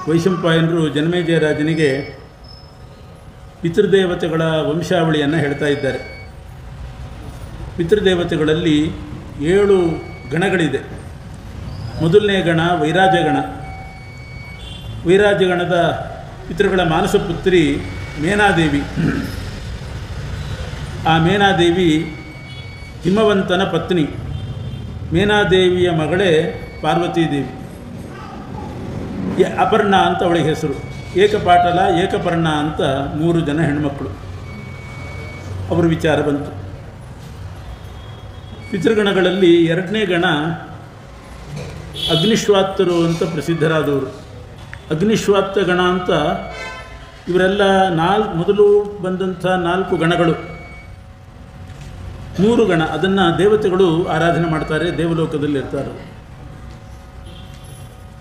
ವೈಶಂಪಾಯನರು ಜನಮೇಜಯ ರಾಜನಿಗೆ ಪಿತೃದೇವತೆಗಳ ವಂಶಾವಳಿಯನ್ನು ಹೇಳ್ತಾ ಇದ್ದಾರೆ. ಪಿತೃದೇವತೆಗಳಲ್ಲಿ 7 ಗಣಗಳಿದೆ. ಮೊದಲನೇ ಗಣ ವೈರಾಜಗಣ. ವೈರಾಜಗಣದ ಪಿತೃಗಳ ಮಾನಸಪುತ್ರಿ ಮೇನಾದೇವಿ. ಆ ಮೇನಾದೇವಿ ಹಿಮವಂತನ ಪತ್ನಿ. ಮೇನಾದೇವಿಯ ಮಗಳೇ ಪಾರ್ವತೀದೇವಿ. ಅಪರ್ಣ ಅಂತ ಅವಳಿಗೆ ಹೆಸರು. ಏಕಪಾಟಲ ಏಕಪರ್ಣ ಅಂತ 3 ಜನ ಹೆಣ್ಮಕ್ಕಳು. ಅವರ ವಿಚಾರ ಬಂತು. ಪಿತೃಗಣಗಳಲ್ಲಿ 2ನೇ ಗಣ ಅಗ್ನಿಶ್ವಾತ್ತರು ಅಂತ ಪ್ರಸಿದ್ಧರಾದವರು. ಅಗ್ನಿಶ್ವಾತ್ತ ಗಣ ಅಂತ ಇವರೆಲ್ಲ ಮೊದಲು ಬಂದಂಥ 4 ಗಣಗಳು. 3 ಗಣ ಅದನ್ನು ದೇವತೆಗಳು ಆರಾಧನೆ ಮಾಡ್ತಾರೆ, ದೇವಲೋಕದಲ್ಲಿರ್ತಾರೆ.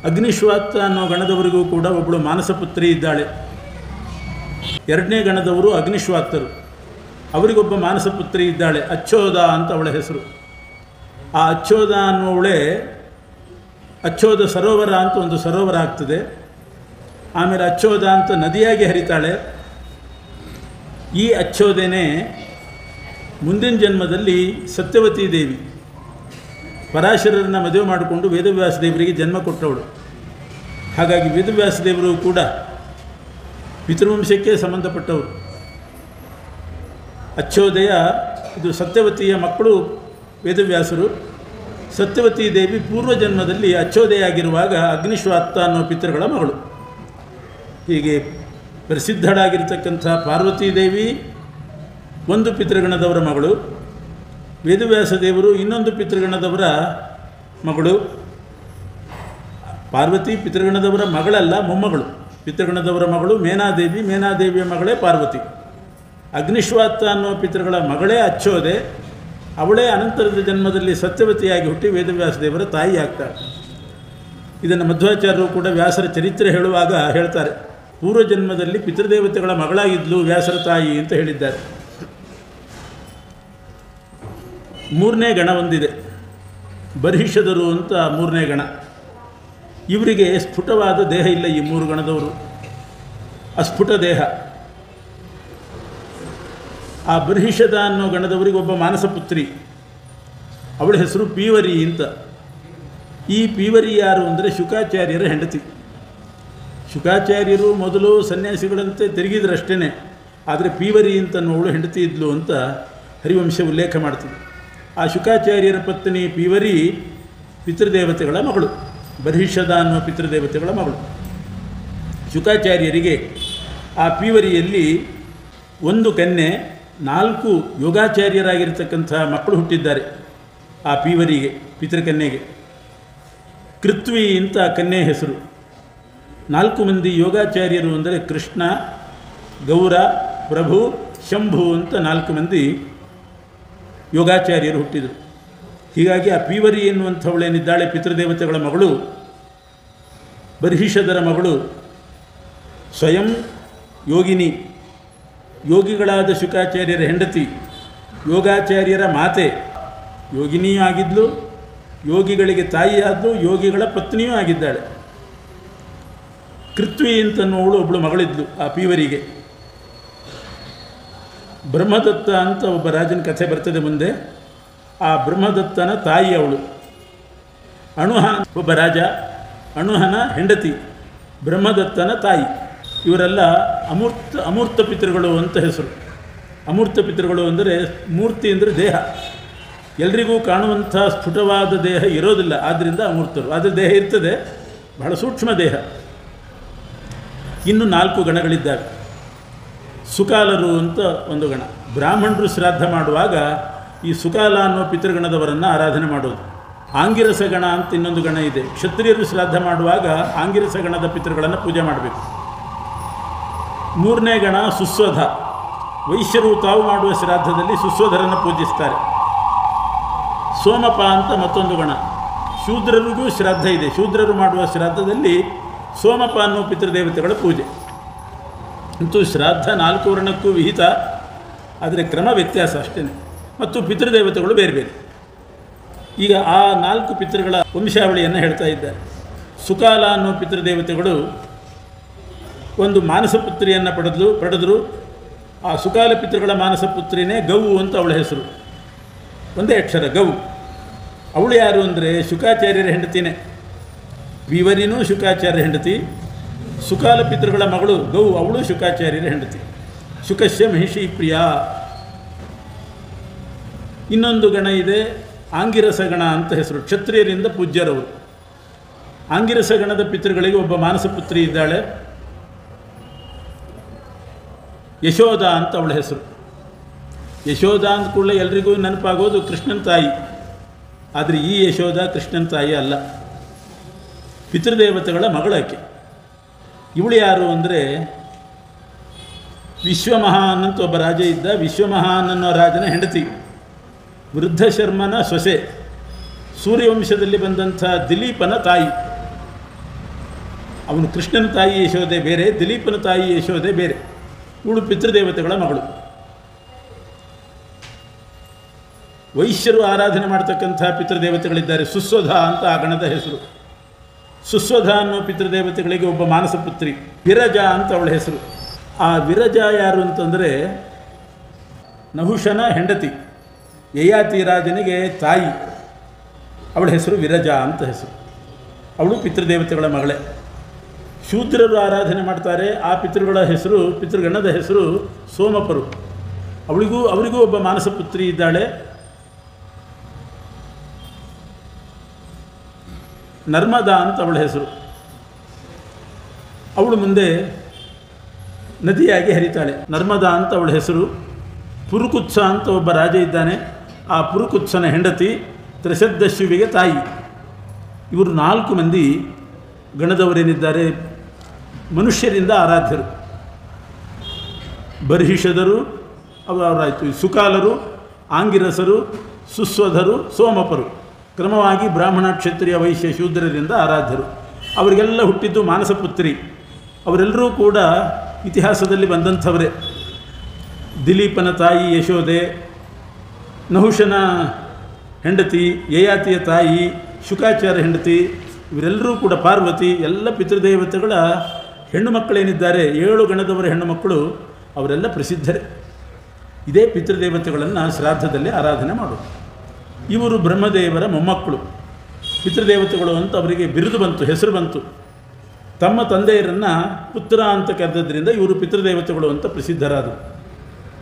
ಅಗ್ನಿಶ್ವಾತ್ತ ಅನ್ನೋ ಗಣದವರಿಗೂ ಕೂಡ ಒಬ್ಬಳು ಮಾನಸಪುತ್ರಿ ಇದ್ದಾಳೆ. 2ನೇ ಗಣದವರು ಅಗ್ನಿಶ್ವಾತ್ತರು. ಅವರಿಗೊಬ್ಬ ಮಾನಸಪುತ್ರಿ ಇದ್ದಾಳೆ, ಅಚ್ಚೋದ ಅಂತ ಅವಳ ಹೆಸರು. ಆ ಅಚ್ಚೋದ ಅನ್ನೋವಳೆ ಅಚ್ಚೋದ ಸರೋವರ ಅಂತ ಒಂದು ಸರೋವರ ಆಗ್ತದೆ. ಆಮೇಲೆ ಅಚ್ಚೋದ ಅಂತ ನದಿಯಾಗಿ ಹರಿತಾಳೆ. ಈ ಅಚ್ಚೋದೆನೇ ಮುಂದಿನ ಜನ್ಮದಲ್ಲಿ ಸತ್ಯವತೀ ದೇವಿ ಪರಾಶರರನ್ನು ಮದುವೆ ಮಾಡಿಕೊಂಡು ವೇದವ್ಯಾಸ ದೇವರಿಗೆ ಜನ್ಮ ಕೊಟ್ಟವಳು. ಹಾಗಾಗಿ ವೇದವ್ಯಾಸ ದೇವರು ಕೂಡ ಪಿತೃವಂಶಕ್ಕೆ ಸಂಬಂಧಪಟ್ಟವರು. ಅಚ್ಚೋದಯ ಇದು ಸತ್ಯವತಿಯ ಮಕ್ಕಳು ವೇದವ್ಯಾಸರು. ಸತ್ಯವತೀ ದೇವಿ ಪೂರ್ವಜನ್ಮದಲ್ಲಿ ಅಚ್ಚೋದೆಯಾಗಿರುವಾಗ ಅಗ್ನಿಶ್ವಾತ್ತ ಅನ್ನೋ ಪಿತೃಗಳ ಮಗಳು. ಹೀಗೆ ಪ್ರಸಿದ್ಧಳಾಗಿರ್ತಕ್ಕಂಥ ಪಾರ್ವತೀದೇವಿ ಒಂದು ಪಿತೃಗಣದವರ ಮಗಳು, ವೇದವ್ಯಾಸ ದೇವರು ಇನ್ನೊಂದು ಪಿತೃಗಣದವರ ಮಗಳು. ಪಾರ್ವತಿ ಪಿತೃಗಣದವರ ಮಗಳಲ್ಲ, ಮೊಮ್ಮಗಳು. ಪಿತೃಗಣದವರ ಮಗಳು ಮೇನಾದೇವಿ, ಮೇನಾದೇವಿಯ ಮಗಳೇ ಪಾರ್ವತಿ. ಅಗ್ನಿಶ್ವಾತ್ತ ಅನ್ನೋ ಪಿತೃಗಳ ಮಗಳೇ ಅಚ್ಚೋದೆ. ಅವಳೇ ಅನಂತರದ ಜನ್ಮದಲ್ಲಿ ಸತ್ಯವತಿಯಾಗಿ ಹುಟ್ಟಿ ವೇದವ್ಯಾಸ ದೇವರ ತಾಯಿ ಆಗ್ತಾಳೆ. ಇದನ್ನು ಮಧ್ವಾಚಾರ್ಯರು ಕೂಡ ವ್ಯಾಸರ ಚರಿತ್ರೆ ಹೇಳುವಾಗ ಹೇಳ್ತಾರೆ, ಪೂರ್ವಜನ್ಮದಲ್ಲಿ ಪಿತೃದೇವತೆಗಳ ಮಗಳಾಗಿದ್ಲು ವ್ಯಾಸರ ತಾಯಿ ಅಂತ ಹೇಳಿದ್ದಾರೆ. 3ನೇ ಗಣ ಒಂದಿದೆ, ಬರ್ಹಿಷದರು ಅಂತ 3ನೇ ಗಣ. ಇವರಿಗೆ ಸ್ಫುಟವಾದ ದೇಹ ಇಲ್ಲ. ಈ 3 ಗಣದವರು ಅಸ್ಫುಟ ದೇಹ. ಆ ಬರ್ಹಿಷದ ಅನ್ನೋ ಗಣದವರಿಗೆ ಒಬ್ಬ ಮಾನಸಪುತ್ರಿ, ಅವಳ ಹೆಸರು ಪೀವರಿ ಅಂತ. ಈ ಪೀವರಿ ಯಾರು ಅಂದರೆ ಶುಕಾಚಾರ್ಯರ ಹೆಂಡತಿ. ಶುಕಾಚಾರ್ಯರು ಮೊದಲು ಸನ್ಯಾಸಿಗಳಂತೆ ತಿರುಗಿದ್ರಷ್ಟೇ, ಆದರೆ ಪೀವರಿ ಅಂತ ಅನ್ನೋಳು ಹೆಂಡತಿ ಇದ್ಲು ಅಂತ ಹರಿವಂಶ ಉಲ್ಲೇಖ ಮಾಡ್ತೀವಿ. ಆ ಶುಕಾಚಾರ್ಯರ ಪತ್ನಿ ಪೀವರಿ ಪಿತೃದೇವತೆಗಳ ಮಗಳು, ಬರ್ಹಿಷದ ಅನ್ನೋ ಪಿತೃದೇವತೆಗಳ ಮಗಳು. ಶುಕಾಚಾರ್ಯರಿಗೆ ಆ ಪೀವರಿಯಲ್ಲಿ 1 ಕನ್ಯೆ, 4 ಯೋಗಾಚಾರ್ಯರಾಗಿರ್ತಕ್ಕಂಥ ಮಕ್ಕಳು ಹುಟ್ಟಿದ್ದಾರೆ. ಆ ಪೀವರಿಗೆ ಪಿತೃಕನ್ಯೆಗೆ ಕೃತ್ವಿ ಅಂತ ಕನ್ಯೆ ಹೆಸರು. 4 ಮಂದಿ ಯೋಗಾಚಾರ್ಯರು ಅಂದರೆ ಕೃಷ್ಣ, ಗೌರ, ಪ್ರಭು, ಶಂಭು ಅಂತ 4 ಮಂದಿ ಯೋಗಾಚಾರ್ಯರು ಹುಟ್ಟಿದರು. ಹೀಗಾಗಿ ಆ ಪೀವರಿ ಎನ್ನುವಂಥವಳೇನಿದ್ದಾಳೆ ಪಿತೃದೇವತೆಗಳ ಮಗಳು, ಬರ್ಹಿಷದರ ಮಗಳು, ಸ್ವಯಂ ಯೋಗಿನಿ, ಯೋಗಿಗಳಾದ ಶುಕಾಚಾರ್ಯರ ಹೆಂಡತಿ, ಯೋಗಾಚಾರ್ಯರ ಮಾತೆ, ಯೋಗಿನಿಯೂ ಆಗಿದ್ಲು, ಯೋಗಿಗಳಿಗೆ ತಾಯಿಯಾದಳು, ಯೋಗಿಗಳ ಪತ್ನಿಯೂ ಆಗಿದ್ದಾಳೆ. ಕೃತ್ವಿ ಅಂತನ್ನುವಳು ಒಬ್ಬಳು ಮಗಳಿದ್ಲು ಆ ಪೀವರಿಗೆ. ಬ್ರಹ್ಮದತ್ತ ಅಂತ ಒಬ್ಬ ರಾಜನ ಕಥೆ ಬರ್ತದೆ ಮುಂದೆ. ಆ ಬ್ರಹ್ಮದತ್ತನ ತಾಯಿ ಅವಳು. ಅಣುಹ ಒಬ್ಬ ರಾಜ, ಅಣುಹನ ಹೆಂಡತಿ, ಬ್ರಹ್ಮದತ್ತನ ತಾಯಿ. ಇವರೆಲ್ಲ ಅಮೂರ್ತ ಪಿತೃಗಳು ಅಂತ ಹೆಸರು. ಅಮೂರ್ತ ಪಿತೃಗಳು ಅಂದರೆ ಮೂರ್ತಿ ಅಂದರೆ ದೇಹ, ಎಲ್ರಿಗೂ ಕಾಣುವಂಥ ಸ್ಫುಟವಾದ ದೇಹ ಇರೋದಿಲ್ಲ, ಆದ್ದರಿಂದ ಅಮೂರ್ತರು. ಆದರೆ ದೇಹ ಇರ್ತದೆ, ಬಹಳ ಸೂಕ್ಷ್ಮ ದೇಹ. ಇನ್ನು 4 ಗಣಗಳಿದ್ದಾವೆ. ಸುಕಾಲರು ಅಂತ ಒಂದು ಗಣ. ಬ್ರಾಹ್ಮಣರು ಶ್ರಾದ್ದ ಮಾಡುವಾಗ ಈ ಸುಕಾಲ ಅನ್ನೋ ಪಿತೃಗಣದವರನ್ನು ಆರಾಧನೆ ಮಾಡೋದು. ಆಂಗಿರಸ ಗಣ ಅಂತ ಇನ್ನೊಂದು ಗಣ ಇದೆ. ಕ್ಷತ್ರಿಯರು ಶ್ರಾದ್ದ ಮಾಡುವಾಗ ಆಂಗಿರಸ ಗಣದ ಪಿತೃಗಳನ್ನು ಪೂಜೆ ಮಾಡಬೇಕು. 3ನೇ ಗಣ ಸುಸ್ವಧ. ವೈಶ್ಯರು ತಾವು ಮಾಡುವ ಶ್ರಾದ್ದದಲ್ಲಿ ಸುಸ್ವಧರನ್ನು ಪೂಜಿಸ್ತಾರೆ. ಸೋಮಪ ಅಂತ ಮತ್ತೊಂದು ಗಣ. ಶೂದ್ರರಿಗೂ ಶ್ರಾದ್ದ ಇದೆ. ಶೂದ್ರರು ಮಾಡುವ ಶ್ರಾದ್ದದಲ್ಲಿ ಸೋಮಪ ಅನ್ನೋ ಪಿತೃದೇವತೆಗಳ ಪೂಜೆ. ಅಂತೂ ಶ್ರಾದ್ದ 4 ವರ್ಣಕ್ಕೂ ವಿಹಿತ, ಆದರೆ ಕ್ರಮ ವ್ಯತ್ಯಾಸ ಅಷ್ಟೇ. ಮತ್ತು ಪಿತೃದೇವತೆಗಳು ಬೇರೆ ಬೇರೆ. ಈಗ ಆ 4 ಪಿತೃಗಳ ವಂಶಾವಳಿಯನ್ನು ಹೇಳ್ತಾ ಇದ್ದಾರೆ. ಸುಕಾಲ ಅನ್ನೋ ಪಿತೃದೇವತೆಗಳು ಒಂದು ಮಾನಸಪುತ್ರಿಯನ್ನು ಪಡೆದರು. ಆ ಸುಕಾಲ ಪಿತೃಗಳ ಮಾನಸಪುತ್ರಿನೇ ಗೌ ಅಂತ ಅವಳ ಹೆಸರು. ಒಂದೇ ಅಕ್ಷರ ಗೌ. ಅವಳು ಯಾರು ಅಂದರೆ ಶುಕಾಚಾರ್ಯರ ಹೆಂಡತಿನೇ. ವಿವರಿನೂ ಶುಕಾಚಾರ್ಯರ ಹೆಂಡತಿ. ಸುಕಾಲ ಪಿತೃಗಳ ಮಗಳು ಗೌ, ಅವಳು ಶುಕಾಚಾರ್ಯರ ಹೆಂಡತಿ. ಶುಕಸ್ಯ ಮಹಿಷಿ ಪ್ರಿಯ. ಇನ್ನೊಂದು ಗಣ ಇದೆ, ಆಂಗಿರಸ ಗಣ ಅಂತ ಹೆಸರು. ಕ್ಷತ್ರಿಯರಿಂದ ಪೂಜ್ಯರವರು. ಆಂಗಿರಸ ಗಣದ ಪಿತೃಗಳಿಗೆ ಒಬ್ಬ ಮಾನಸಪುತ್ರಿ ಇದ್ದಾಳೆ, ಯಶೋಧ ಅಂತ ಅವಳ ಹೆಸರು. ಯಶೋಧ ಅಂದ ಕೂಡಲೇ ಎಲ್ರಿಗೂ ನೆನಪಾಗೋದು ಕೃಷ್ಣನ ತಾಯಿ. ಆದರೆ ಈ ಯಶೋಧ ಕೃಷ್ಣನ ತಾಯಿ ಅಲ್ಲ, ಪಿತೃದೇವತೆಗಳ ಮಗಳಾಕೆ. ಇವಳು ಯಾರು ಅಂದರೆ ವಿಶ್ವಮಹಾನ್ ಅಂತ ಒಬ್ಬ ರಾಜ ಇದ್ದ. ವಿಶ್ವಮಹಾನ್ ಅನ್ನೋ ರಾಜನ ಹೆಂಡತಿ, ವೃದ್ಧ ಶರ್ಮನ ಸೊಸೆ, ಸೂರ್ಯವಂಶದಲ್ಲಿ ಬಂದಂಥ ದಿಲೀಪನ ತಾಯಿ. ಅವನು ಕೃಷ್ಣನ ತಾಯಿ ಯಶೋದೆ ಬೇರೆ, ದಿಲೀಪನ ತಾಯಿ ಯಶೋದೆ ಬೇರೆ. ಇವಳು ಪಿತೃದೇವತೆಗಳ ಮಗಳು. ವೈಶ್ಯರು ಆರಾಧನೆ ಮಾಡ್ತಕ್ಕಂಥ ಪಿತೃದೇವತೆಗಳಿದ್ದಾರೆ. ಸುಸ್ವಧ ಅಂತ ಆ ಗಣದ ಹೆಸರು. ಸುಸ್ವಧ ಅನ್ನೋ ಪಿತೃದೇವತೆಗಳಿಗೆ ಒಬ್ಬ ಮಾನಸಪುತ್ರಿ ವಿರಜ ಅಂತ ಅವಳ ಹೆಸರು. ಆ ವಿರಜ ಯಾರು ಅಂತಂದರೆ ನಹುಷನ ಹೆಂಡತಿ, ಯಯಾತಿ ರಾಜನಿಗೆ ತಾಯಿ. ಅವಳ ಹೆಸರು ವಿರಜ ಅಂತ ಹೆಸರು. ಅವಳು ಪಿತೃದೇವತೆಗಳ ಮಗಳೇ. ಶೂದ್ರರು ಆರಾಧನೆ ಮಾಡ್ತಾರೆ. ಆ ಪಿತೃಗಣದ ಹೆಸರು ಸೋಮಪರು. ಅವರಿಗೂ ಒಬ್ಬ ಮಾನಸಪುತ್ರಿ ಇದ್ದಾಳೆ, ನರ್ಮದಾ ಅಂತ ಅವಳ ಹೆಸರು. ಅವಳು ಮುಂದೆ ನದಿಯಾಗಿ ಹರಿತಾಳೆ. ನರ್ಮದಾ ಅಂತ ಅವಳ ಹೆಸರು. ಪುರುಕುತ್ಸ ಅಂತ ಒಬ್ಬ ರಾಜ ಇದ್ದಾನೆ. ಆ ಪುರುಕುತ್ಸನ ಹೆಂಡತಿ ತ್ರಿಶದ್ದಶ್ಯುವಿಗೆ ತಾಯಿ. ಇವರು 4 ಮಂದಿ ಗಣದವರೇನಿದ್ದಾರೆ ಮನುಷ್ಯರಿಂದ ಆರಾಧ್ಯರು. ಬರ್ಹಿಷದರು ಅವರಾಯಿತು, ಸುಕಾಲರು, ಆಂಗಿರಸರು, ಸುಸ್ವಧರು, ಸೋಮಪರು. ಕ್ರಮವಾಗಿ ಬ್ರಾಹ್ಮಣ, ಕ್ಷತ್ರಿಯ, ವೈಶ್ಯ, ಶೂದ್ರರಿಂದ ಆರಾಧ್ಯರು. ಅವರಿಗೆಲ್ಲ ಹುಟ್ಟಿದ್ದು ಮಾನಸಪುತ್ರಿ. ಅವರೆಲ್ಲರೂ ಕೂಡ ಇತಿಹಾಸದಲ್ಲಿ ಬಂದಂಥವರೇ. ದಿಲೀಪನ ತಾಯಿ ಯಶೋದೆ, ನಹುಷನ ಹೆಂಡತಿ, ಯಯಾತಿಯ ತಾಯಿ, ಶುಕಾಚಾರ್ಯ ಹೆಂಡತಿ, ಇವರೆಲ್ಲರೂ ಕೂಡ ಪಾರ್ವತಿ. ಎಲ್ಲ ಪಿತೃದೇವತೆಗಳ ಹೆಣ್ಣು ಮಕ್ಕಳೇನಿದ್ದಾರೆ 7 ಗಣದವರ ಹೆಣ್ಣು ಮಕ್ಕಳು ಅವರೆಲ್ಲ ಪ್ರಸಿದ್ಧರೇ. ಇದೇ ಪಿತೃದೇವತೆಗಳನ್ನು ಶ್ರಾದ್ದದಲ್ಲಿ ಆರಾಧನೆ ಮಾಡೋದು. ಇವರು ಬ್ರಹ್ಮದೇವರ ಮೊಮ್ಮಕ್ಕಳು. ಪಿತೃದೇವತೆಗಳು ಅಂತ ಅವರಿಗೆ ಬಿರುದು ಬಂತು, ಹೆಸರು ಬಂತು. ತಮ್ಮ ತಂದೆಯರನ್ನು ಪುತ್ರ ಅಂತ ಕರೆದದ್ರಿಂದ ಇವರು ಪಿತೃದೇವತೆಗಳು ಅಂತ ಪ್ರಸಿದ್ಧರಾದರು.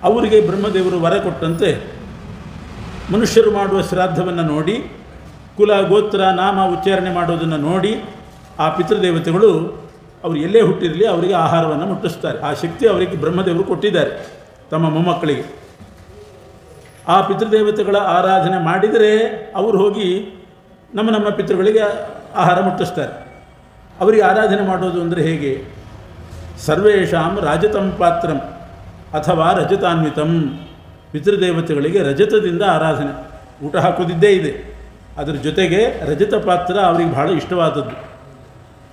ಅವರಿಗೆ ಬ್ರಹ್ಮದೇವರು ವರ ಕೊಟ್ಟಂತೆ ಮನುಷ್ಯರು ಮಾಡುವ ಶ್ರಾದ್ದವನ್ನು ನೋಡಿ, ಕುಲ, ಗೋತ್ರ, ನಾಮ ಉಚ್ಚಾರಣೆ ಮಾಡೋದನ್ನು ನೋಡಿ ಆ ಪಿತೃದೇವತೆಗಳು ಅವರು ಎಲ್ಲೇ ಹುಟ್ಟಿರಲಿ ಅವರಿಗೆ ಆಹಾರವನ್ನು ಮುಟ್ಟಿಸ್ತಾರೆ. ಆ ಶಕ್ತಿ ಅವರಿಗೆ ಬ್ರಹ್ಮದೇವರು ಕೊಟ್ಟಿದ್ದಾರೆ ತಮ್ಮ ಮೊಮ್ಮಕ್ಕಳಿಗೆ. ಆ ಪಿತೃದೇವತೆಗಳ ಆರಾಧನೆ ಮಾಡಿದರೆ ಅವರು ಹೋಗಿ ನಮ್ಮ ಪಿತೃಗಳಿಗೆ ಆಹಾರ ಮುಟ್ಟಿಸ್ತಾರೆ. ಅವರಿಗೆ ಆರಾಧನೆ ಮಾಡೋದು ಅಂದರೆ ಹೇಗೆ? ಸರ್ವೇಷಾಂ ರಾಜತಂ ಪಾತ್ರಂ ಅಥವಾ ರಜತಾನ್ವಿತಂ. ಪಿತೃದೇವತೆಗಳಿಗೆ ರಜತದಿಂದ ಆರಾಧನೆ, ಊಟ ಹಾಕೋದಿದ್ದೇ ಇದೆ. ಅದರ ಜೊತೆಗೆ ರಜತ ಪಾತ್ರ ಅವರಿಗೆ ಬಹಳ ಇಷ್ಟವಾದದ್ದು.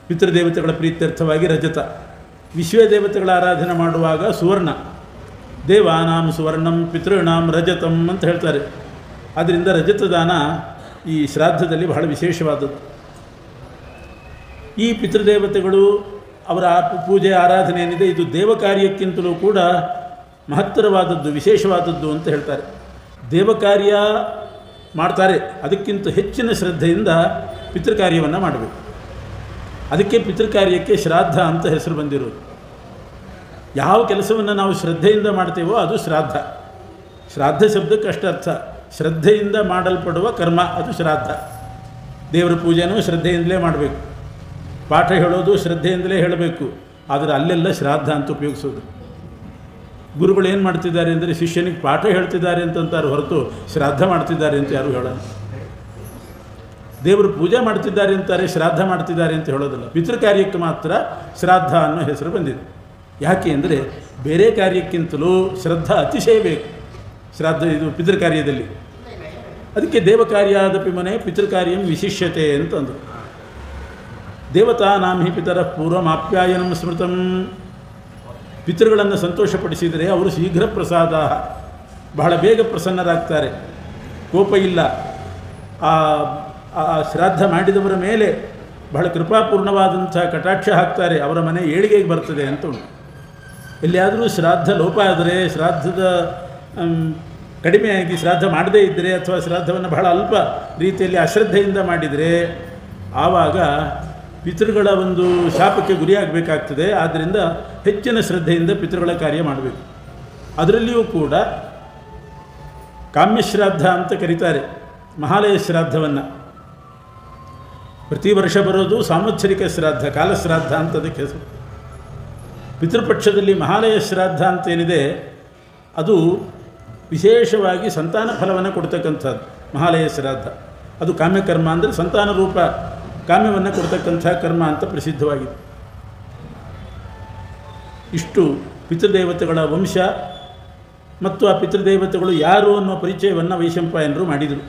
ಪಿತೃದೇವತೆಗಳ ಪ್ರೀತ್ಯರ್ಥವಾಗಿ ರಜತ. ವಿಶ್ವದೇವತೆಗಳ ಆರಾಧನೆ ಮಾಡುವಾಗ ಸುವರ್ಣ, ದೇವಾನಾಂ ಸುವರ್ಣಂ ಪಿತೃಣಾಂ ರಜತಂ ಅಂತ ಹೇಳ್ತಾರೆ. ಆದ್ದರಿಂದ ರಜತದಾನ ಈ ಶ್ರಾದ್ದದಲ್ಲಿ ಬಹಳ ವಿಶೇಷವಾದದ್ದು. ಈ ಪಿತೃದೇವತೆಗಳು ಅವರ ಪೂಜೆ ಆರಾಧನೆ ಏನಿದೆ ಇದು ದೇವಕಾರ್ಯಕ್ಕಿಂತಲೂ ಕೂಡ ಮಹತ್ತರವಾದದ್ದು, ವಿಶೇಷವಾದದ್ದು ಅಂತ ಹೇಳ್ತಾರೆ. ದೇವಕಾರ್ಯ ಮಾಡ್ತಾರೆ, ಅದಕ್ಕಿಂತ ಹೆಚ್ಚಿನ ಶ್ರದ್ಧೆಯಿಂದ ಪಿತೃಕಾರ್ಯವನ್ನು ಮಾಡಬೇಕು. ಅದಕ್ಕೆ ಪಿತೃಕಾರ್ಯಕ್ಕೆ ಶ್ರಾದ್ದ ಅಂತ ಹೆಸರು ಬಂದಿರೋದು. ಯಾವ ಕೆಲಸವನ್ನು ನಾವು ಶ್ರದ್ಧೆಯಿಂದ ಮಾಡ್ತೇವೋ ಅದು ಶ್ರಾದ್ದ. ಶ್ರಾದ್ದ ಶಬ್ದಕ್ಕೆ ಅಷ್ಟರ್ಥ. ಶ್ರದ್ಧೆಯಿಂದ ಮಾಡಲ್ಪಡುವ ಕರ್ಮ ಅದು ಶ್ರಾದ್ದ. ದೇವರ ಪೂಜೆನೂ ಶ್ರದ್ಧೆಯಿಂದಲೇ ಮಾಡಬೇಕು. ಪಾಠ ಹೇಳೋದು ಶ್ರದ್ಧೆಯಿಂದಲೇ ಹೇಳಬೇಕು. ಆದರೆ ಅಲ್ಲೆಲ್ಲ ಶ್ರಾದ್ದ ಅಂತ ಉಪಯೋಗಿಸೋದು. ಗುರುಗಳು ಏನು ಮಾಡ್ತಿದ್ದಾರೆ ಅಂದರೆ ಶಿಷ್ಯನಿಗೆ ಪಾಠ ಹೇಳ್ತಿದ್ದಾರೆ ಅಂತಂತಾರೆ ಹೊರತು ಶ್ರಾದ್ದ ಮಾಡ್ತಿದ್ದಾರೆ ಅಂತ ಯಾರು ಹೇಳೋಲ್ಲ. ದೇವರು ಪೂಜೆ ಮಾಡ್ತಿದ್ದಾರೆ ಅಂತಾರೆ, ಶ್ರಾದ್ದ ಮಾಡ್ತಿದ್ದಾರೆ ಅಂತ ಹೇಳೋದಿಲ್ಲ. ಪಿತೃಕಾರ್ಯಕ್ಕೆ ಮಾತ್ರ ಶ್ರಾದ್ದ ಅನ್ನೋ ಹೆಸರು ಬಂದಿದೆ. ಯಾಕೆ ಅಂದರೆ ಬೇರೆ ಕಾರ್ಯಕ್ಕಿಂತಲೂ ಶ್ರದ್ಧಾ ಅತಿಶಯ ಬೇಕು ಶ್ರಾದ್ದ ಇದು ಪಿತೃಕಾರ್ಯದಲ್ಲಿ. ಅದಕ್ಕೆ ದೇವಕಾರ್ಯಾದಪಿ ಮನೆ ಪಿತೃಕಾರ್ಯಂ ವಿಶಿಷ್ಯತೆ ಅಂತಂದರು. ದೇವತಾನಾಂ ಹಿ ಪಿತರ ಪೂರ್ವಮಾಪ್ಯಾಯನಂ ಸ್ಮೃತಂ. ಪಿತೃಗಳನ್ನು ಸಂತೋಷಪಡಿಸಿದರೆ ಅವರು ಶೀಘ್ರ ಪ್ರಸಾದ, ಬಹಳ ಬೇಗ ಪ್ರಸನ್ನರಾಗ್ತಾರೆ. ಕೋಪ ಇಲ್ಲ. ಆ ಶ್ರಾದ್ದ ಮಾಡಿದವರ ಮೇಲೆ ಬಹಳ ಕೃಪಾಪೂರ್ಣವಾದಂಥ ಕಟಾಕ್ಷ ಹಾಕ್ತಾರೆ, ಅವರ ಮನೆ ಏಳಿಗೆಗೆ ಬರ್ತದೆ ಅಂತ ಉಂಟು. ಎಲ್ಲಿಯಾದರೂ ಶ್ರಾದ್ದ ಲೋಪ ಆದರೆ, ಶ್ರಾದ್ದದ ಕಡಿಮೆಯಾಗಿ ಶ್ರಾದ್ದ ಮಾಡದೇ ಇದ್ದರೆ, ಅಥವಾ ಶ್ರಾದ್ದವನ್ನು ಬಹಳ ಅಲ್ಪ ರೀತಿಯಲ್ಲಿ ಅಶ್ರದ್ಧೆಯಿಂದ ಮಾಡಿದರೆ, ಆವಾಗ ಪಿತೃಗಳ ಒಂದು ಶಾಪಕ್ಕೆ ಗುರಿಯಾಗಬೇಕಾಗ್ತದೆ. ಆದ್ದರಿಂದ ಹೆಚ್ಚಿನ ಶ್ರದ್ಧೆಯಿಂದ ಪಿತೃಗಳ ಕಾರ್ಯ ಮಾಡಬೇಕು. ಅದರಲ್ಲಿಯೂ ಕೂಡ ಕಾಮ್ಯಶ್ರಾದ್ದ ಅಂತ ಕರೀತಾರೆ ಮಹಾಲಯ ಶ್ರಾದ್ದವನ್ನು. ಪ್ರತಿ ವರ್ಷ ಬರೋದು ಸಾಂವತ್ಸರಿಕ ಶ್ರಾದ್ದ, ಕಾಲಶ್ರಾದ್ದ ಅಂತ ಅದಕ್ಕೆ ಹೆಸರು. ಪಿತೃಪಕ್ಷದಲ್ಲಿ ಮಹಾಲಯ ಶ್ರಾದ್ದ ಅಂತೇನಿದೆ, ಅದು ವಿಶೇಷವಾಗಿ ಸಂತಾನ ಫಲವನ್ನು ಕೊಡ್ತಕ್ಕಂಥದ್ದು ಮಹಾಲಯ ಶ್ರಾದ್ದ. ಅದು ಕಾಮ್ಯಕರ್ಮ ಅಂದರೆ ಸಂತಾನ ರೂಪ ಕಾಮ್ಯವನ್ನು ಕೊಡ್ತಕ್ಕಂಥ ಕರ್ಮ ಅಂತ ಪ್ರಸಿದ್ಧವಾಗಿದೆ. ಇಷ್ಟು ಪಿತೃದೇವತೆಗಳ ವಂಶ ಮತ್ತು ಆ ಪಿತೃದೇವತೆಗಳು ಯಾರು ಅನ್ನೋ ಪರಿಚಯವನ್ನು ವೈಶಂಪಾಯನರು ಮಾಡಿದರು.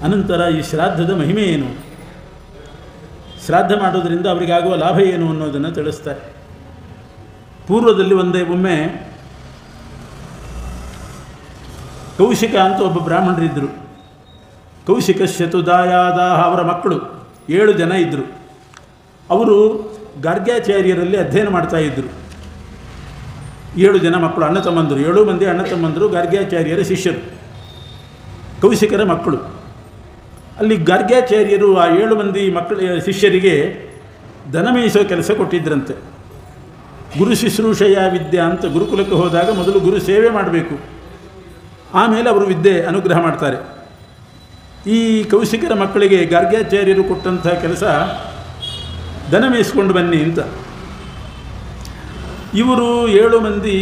ಅನಂತರ ಈ ಶ್ರಾದ್ದದ ಮಹಿಮೆ ಏನು, ಶ್ರಾದ್ದ ಮಾಡೋದರಿಂದ ಅವರಿಗಾಗುವ ಲಾಭ ಏನು ಅನ್ನೋದನ್ನು ತಿಳಿಸ್ತಾರೆ. ಪೂರ್ವದಲ್ಲಿ ಒಮ್ಮೆ ಕೌಶಿಕ ಅಂತ ಒಬ್ಬ ಬ್ರಾಹ್ಮಣರಿದ್ದರು. ಕೌಶಿಕ ಶತುದಾಯಾದಾಹ, ಅವರ ಮಕ್ಕಳು 7 ಜನ ಇದ್ದರು. ಅವರು ಗಾರ್ಗ್ಯಾಚಾರ್ಯರಲ್ಲಿ ಅಧ್ಯಯನ ಮಾಡ್ತಾಯಿದ್ದರು. 7 ಜನ ಮಕ್ಕಳು, ಅಣ್ಣ ತಮ್ಮಂದರು, 7 ಮಂದಿ ಅಣ್ಣ ತಮ್ಮಂದರು ಗಾರ್ಗ್ಯಾಚಾರ್ಯರ ಶಿಷ್ಯರು, ಕೌಶಿಕರ ಮಕ್ಕಳು. ಅಲ್ಲಿ ಗಾರ್ಗ್ಯಾಚಾರ್ಯರು ಆ 7 ಮಂದಿ ಮಕ್ಕಳ ಶಿಷ್ಯರಿಗೆ ದನ ಮೇಯಿಸೋ ಕೆಲಸ ಕೊಟ್ಟಿದ್ದರಂತೆ. ಗುರು ಶುಶ್ರೂಷೆಯ ವಿದ್ಯೆ ಅಂತ ಗುರುಕುಲಕ್ಕೆ ಹೋದಾಗ ಮೊದಲು ಗುರು ಸೇವೆ ಮಾಡಬೇಕು, ಆಮೇಲೆ ಅವರು ವಿದ್ಯೆ ಅನುಗ್ರಹ ಮಾಡ್ತಾರೆ. ಈ ಕೌಶಿಕರ ಮಕ್ಕಳಿಗೆ ಗಾರ್ಗ್ಯಾಚಾರ್ಯರು ಕೊಟ್ಟಂಥ ಕೆಲಸ ದನ ಮೇಯಿಸ್ಕೊಂಡು ಬನ್ನಿ ಅಂತ. ಇವರು 7 ಮಂದಿ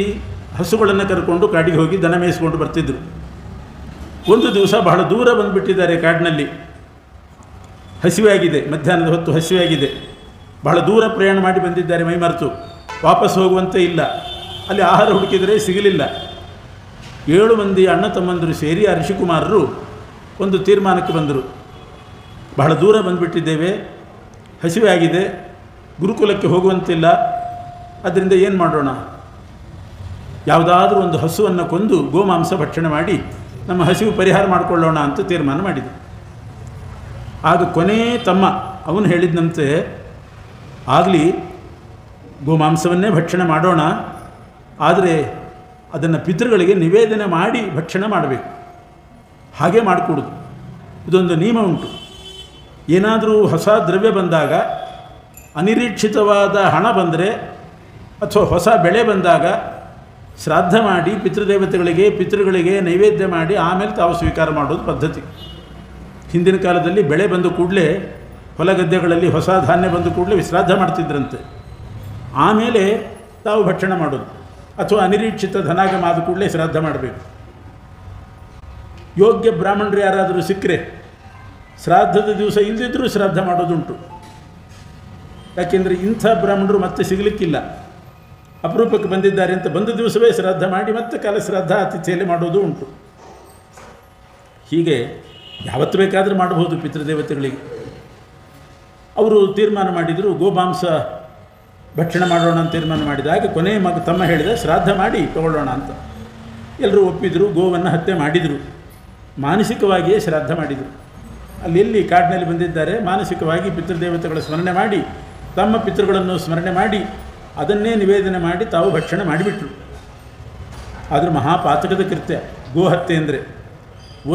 ಹಸುಗಳನ್ನು ಕರ್ಕೊಂಡು ಕಾಡಿಗೆ ಹೋಗಿ ದನ ಮೇಯಿಸ್ಕೊಂಡು ಬರ್ತಿದ್ರು. ಒಂದು ದಿವಸ ಬಹಳ ದೂರ ಬಂದುಬಿಟ್ಟಿದ್ದಾರೆ, ಕಾಡಿನಲ್ಲಿ ಹಸಿವೆ ಆಗಿದೆ, ಮಧ್ಯಾಹ್ನದ ಹೊತ್ತು ಹಸಿವೆ ಆಗಿದೆ, ಬಹಳ ದೂರ ಪ್ರಯಾಣ ಮಾಡಿ ಬಂದಿದ್ದಾರೆ, ಮೈಮರೆತು ವಾಪಸ್ ಹೋಗುವಂತೆ ಇಲ್ಲ. ಅಲ್ಲಿ ಆಹಾರ ಹುಡುಕಿದರೆ ಸಿಗಲಿಲ್ಲ. 7 ಮಂದಿ ಅಣ್ಣ ತಮ್ಮಂದರು ಸೇರಿ ಆ ಋಷಿಕುಮಾರರು ಒಂದು ತೀರ್ಮಾನಕ್ಕೆ ಬಂದರು. ಬಹಳ ದೂರ ಬಂದುಬಿಟ್ಟಿದ್ದೇವೆ, ಹಸಿವೆ ಆಗಿದೆ, ಗುರುಕುಲಕ್ಕೆ ಹೋಗುವಂತಿಲ್ಲ, ಅದರಿಂದ ಏನು ಮಾಡೋಣ, ಯಾವುದಾದ್ರೂ ಒಂದು ಹಸುವನ್ನು ಕೊಂದು ಗೋಮಾಂಸ ಭಕ್ಷಣೆ ಮಾಡಿ ನಮ್ಮ ಹಸಿವು ಪರಿಹಾರ ಮಾಡಿಕೊಳ್ಳೋಣ ಅಂತ ತೀರ್ಮಾನ ಮಾಡಿದರು. ಆಗ ಕೊನೇ ತಮ್ಮ ಅವನು ಹೇಳಿದಂತೆ, ಆಗಲಿ ಗೋಮಾಂಸವನ್ನೇ ಭಕ್ಷಣೆ ಮಾಡೋಣ, ಆದರೆ ಅದನ್ನು ಪಿತೃಗಳಿಗೆ ನಿವೇದನೆ ಮಾಡಿ ಭಕ್ಷಣೆ ಮಾಡಬೇಕು, ಹಾಗೆ ಮಾಡಿಕೊಡೋದು, ಇದೊಂದು ನಿಯಮ ಉಂಟು. ಏನಾದರೂ ಹೊಸ ದ್ರವ್ಯ ಬಂದಾಗ, ಅನಿರೀಕ್ಷಿತವಾದ ಹಣ ಬಂದರೆ ಅಥವಾ ಹೊಸ ಬೆಳೆ ಬಂದಾಗ ಶ್ರಾದ್ದ ಮಾಡಿ ಪಿತೃಗಳಿಗೆ ನೈವೇದ್ಯ ಮಾಡಿ ಆಮೇಲೆ ತಾವು ಸ್ವೀಕಾರ ಮಾಡೋದು ಪದ್ಧತಿ. ಹಿಂದಿನ ಕಾಲದಲ್ಲಿ ಬೆಳೆ ಬಂದ ಕೂಡಲೇ, ಹೊಲ ಗದ್ದೆಗಳಲ್ಲಿ ಹೊಸ ಧಾನ್ಯ ಬಂದ ಕೂಡಲೇ ಶ್ರಾದ್ದ ಮಾಡ್ತಿದ್ರಂತೆ, ಆಮೇಲೆ ತಾವು ಭಕ್ಷಣೆ ಮಾಡೋದು. ಅಥವಾ ಅನಿರೀಕ್ಷಿತ ಧನಾಗಮ ಆದ ಕೂಡಲೇ ಶ್ರಾದ್ದ ಮಾಡಬೇಕು. ಯೋಗ್ಯ ಬ್ರಾಹ್ಮಣರು ಯಾರಾದರೂ ಸಿಕ್ಕರೆ ಶ್ರಾದ್ದದ ದಿವಸ ಇಲ್ಲದಿದ್ದರೂ ಶ್ರಾದ್ದ ಮಾಡೋದುಂಟು. ಯಾಕೆಂದರೆ ಇಂಥ ಬ್ರಾಹ್ಮಣರು ಮತ್ತೆ ಸಿಗಲಿಕ್ಕಿಲ್ಲ, ಅಪರೂಪಕ್ಕೆ ಬಂದಿದ್ದಾರೆ ಅಂತ ಬಂದ ದಿವಸವೇ ಶ್ರಾದ್ದ ಮಾಡಿ ಮತ್ತೆ ಕಾಲ ಶ್ರಾದ್ದ ಅತಿಥಿಯಲ್ಲಿ ಮಾಡೋದು ಉಂಟು. ಹೀಗೆ ಯಾವತ್ತು ಬೇಕಾದರೂ ಮಾಡಬಹುದು ಪಿತೃದೇವತೆಗಳಿಗೆ. ಅವರು ತೀರ್ಮಾನ ಮಾಡಿದರು, ಗೋಮಾಂಸ ಭಕ್ಷಣೆ ಮಾಡೋಣ ಅಂತ ತೀರ್ಮಾನ ಮಾಡಿದಾಗ ಕೊನೆ ತಮ್ಮ ಹೇಳಿದ ಶ್ರಾದ್ದ ಮಾಡಿ ತಗೊಳ್ಳೋಣ ಅಂತ. ಎಲ್ಲರೂ ಒಪ್ಪಿದರು, ಗೋವನ್ನು ಹತ್ಯೆ ಮಾಡಿದರು, ಮಾನಸಿಕವಾಗಿಯೇ ಶ್ರಾದ್ದ ಮಾಡಿದರು. ಅಲ್ಲಿ ಎಲ್ಲಿ ಕಾಡಿನಲ್ಲಿ ಬಂದಿದ್ದಾರೆ, ಮಾನಸಿಕವಾಗಿ ಪಿತೃದೇವತೆಗಳ ಸ್ಮರಣೆ ಮಾಡಿ, ತಮ್ಮ ಪಿತೃಗಳನ್ನು ಸ್ಮರಣೆ ಮಾಡಿ ಅದನ್ನೇ ನಿವೇದನೆ ಮಾಡಿ ತಾವು ಭಕ್ಷಣೆ ಮಾಡಿಬಿಟ್ರು. ಆದರೆ ಮಹಾಪಾತಕದ ಕೃತ್ಯ ಗೋಹತ್ಯೆ ಅಂದರೆ.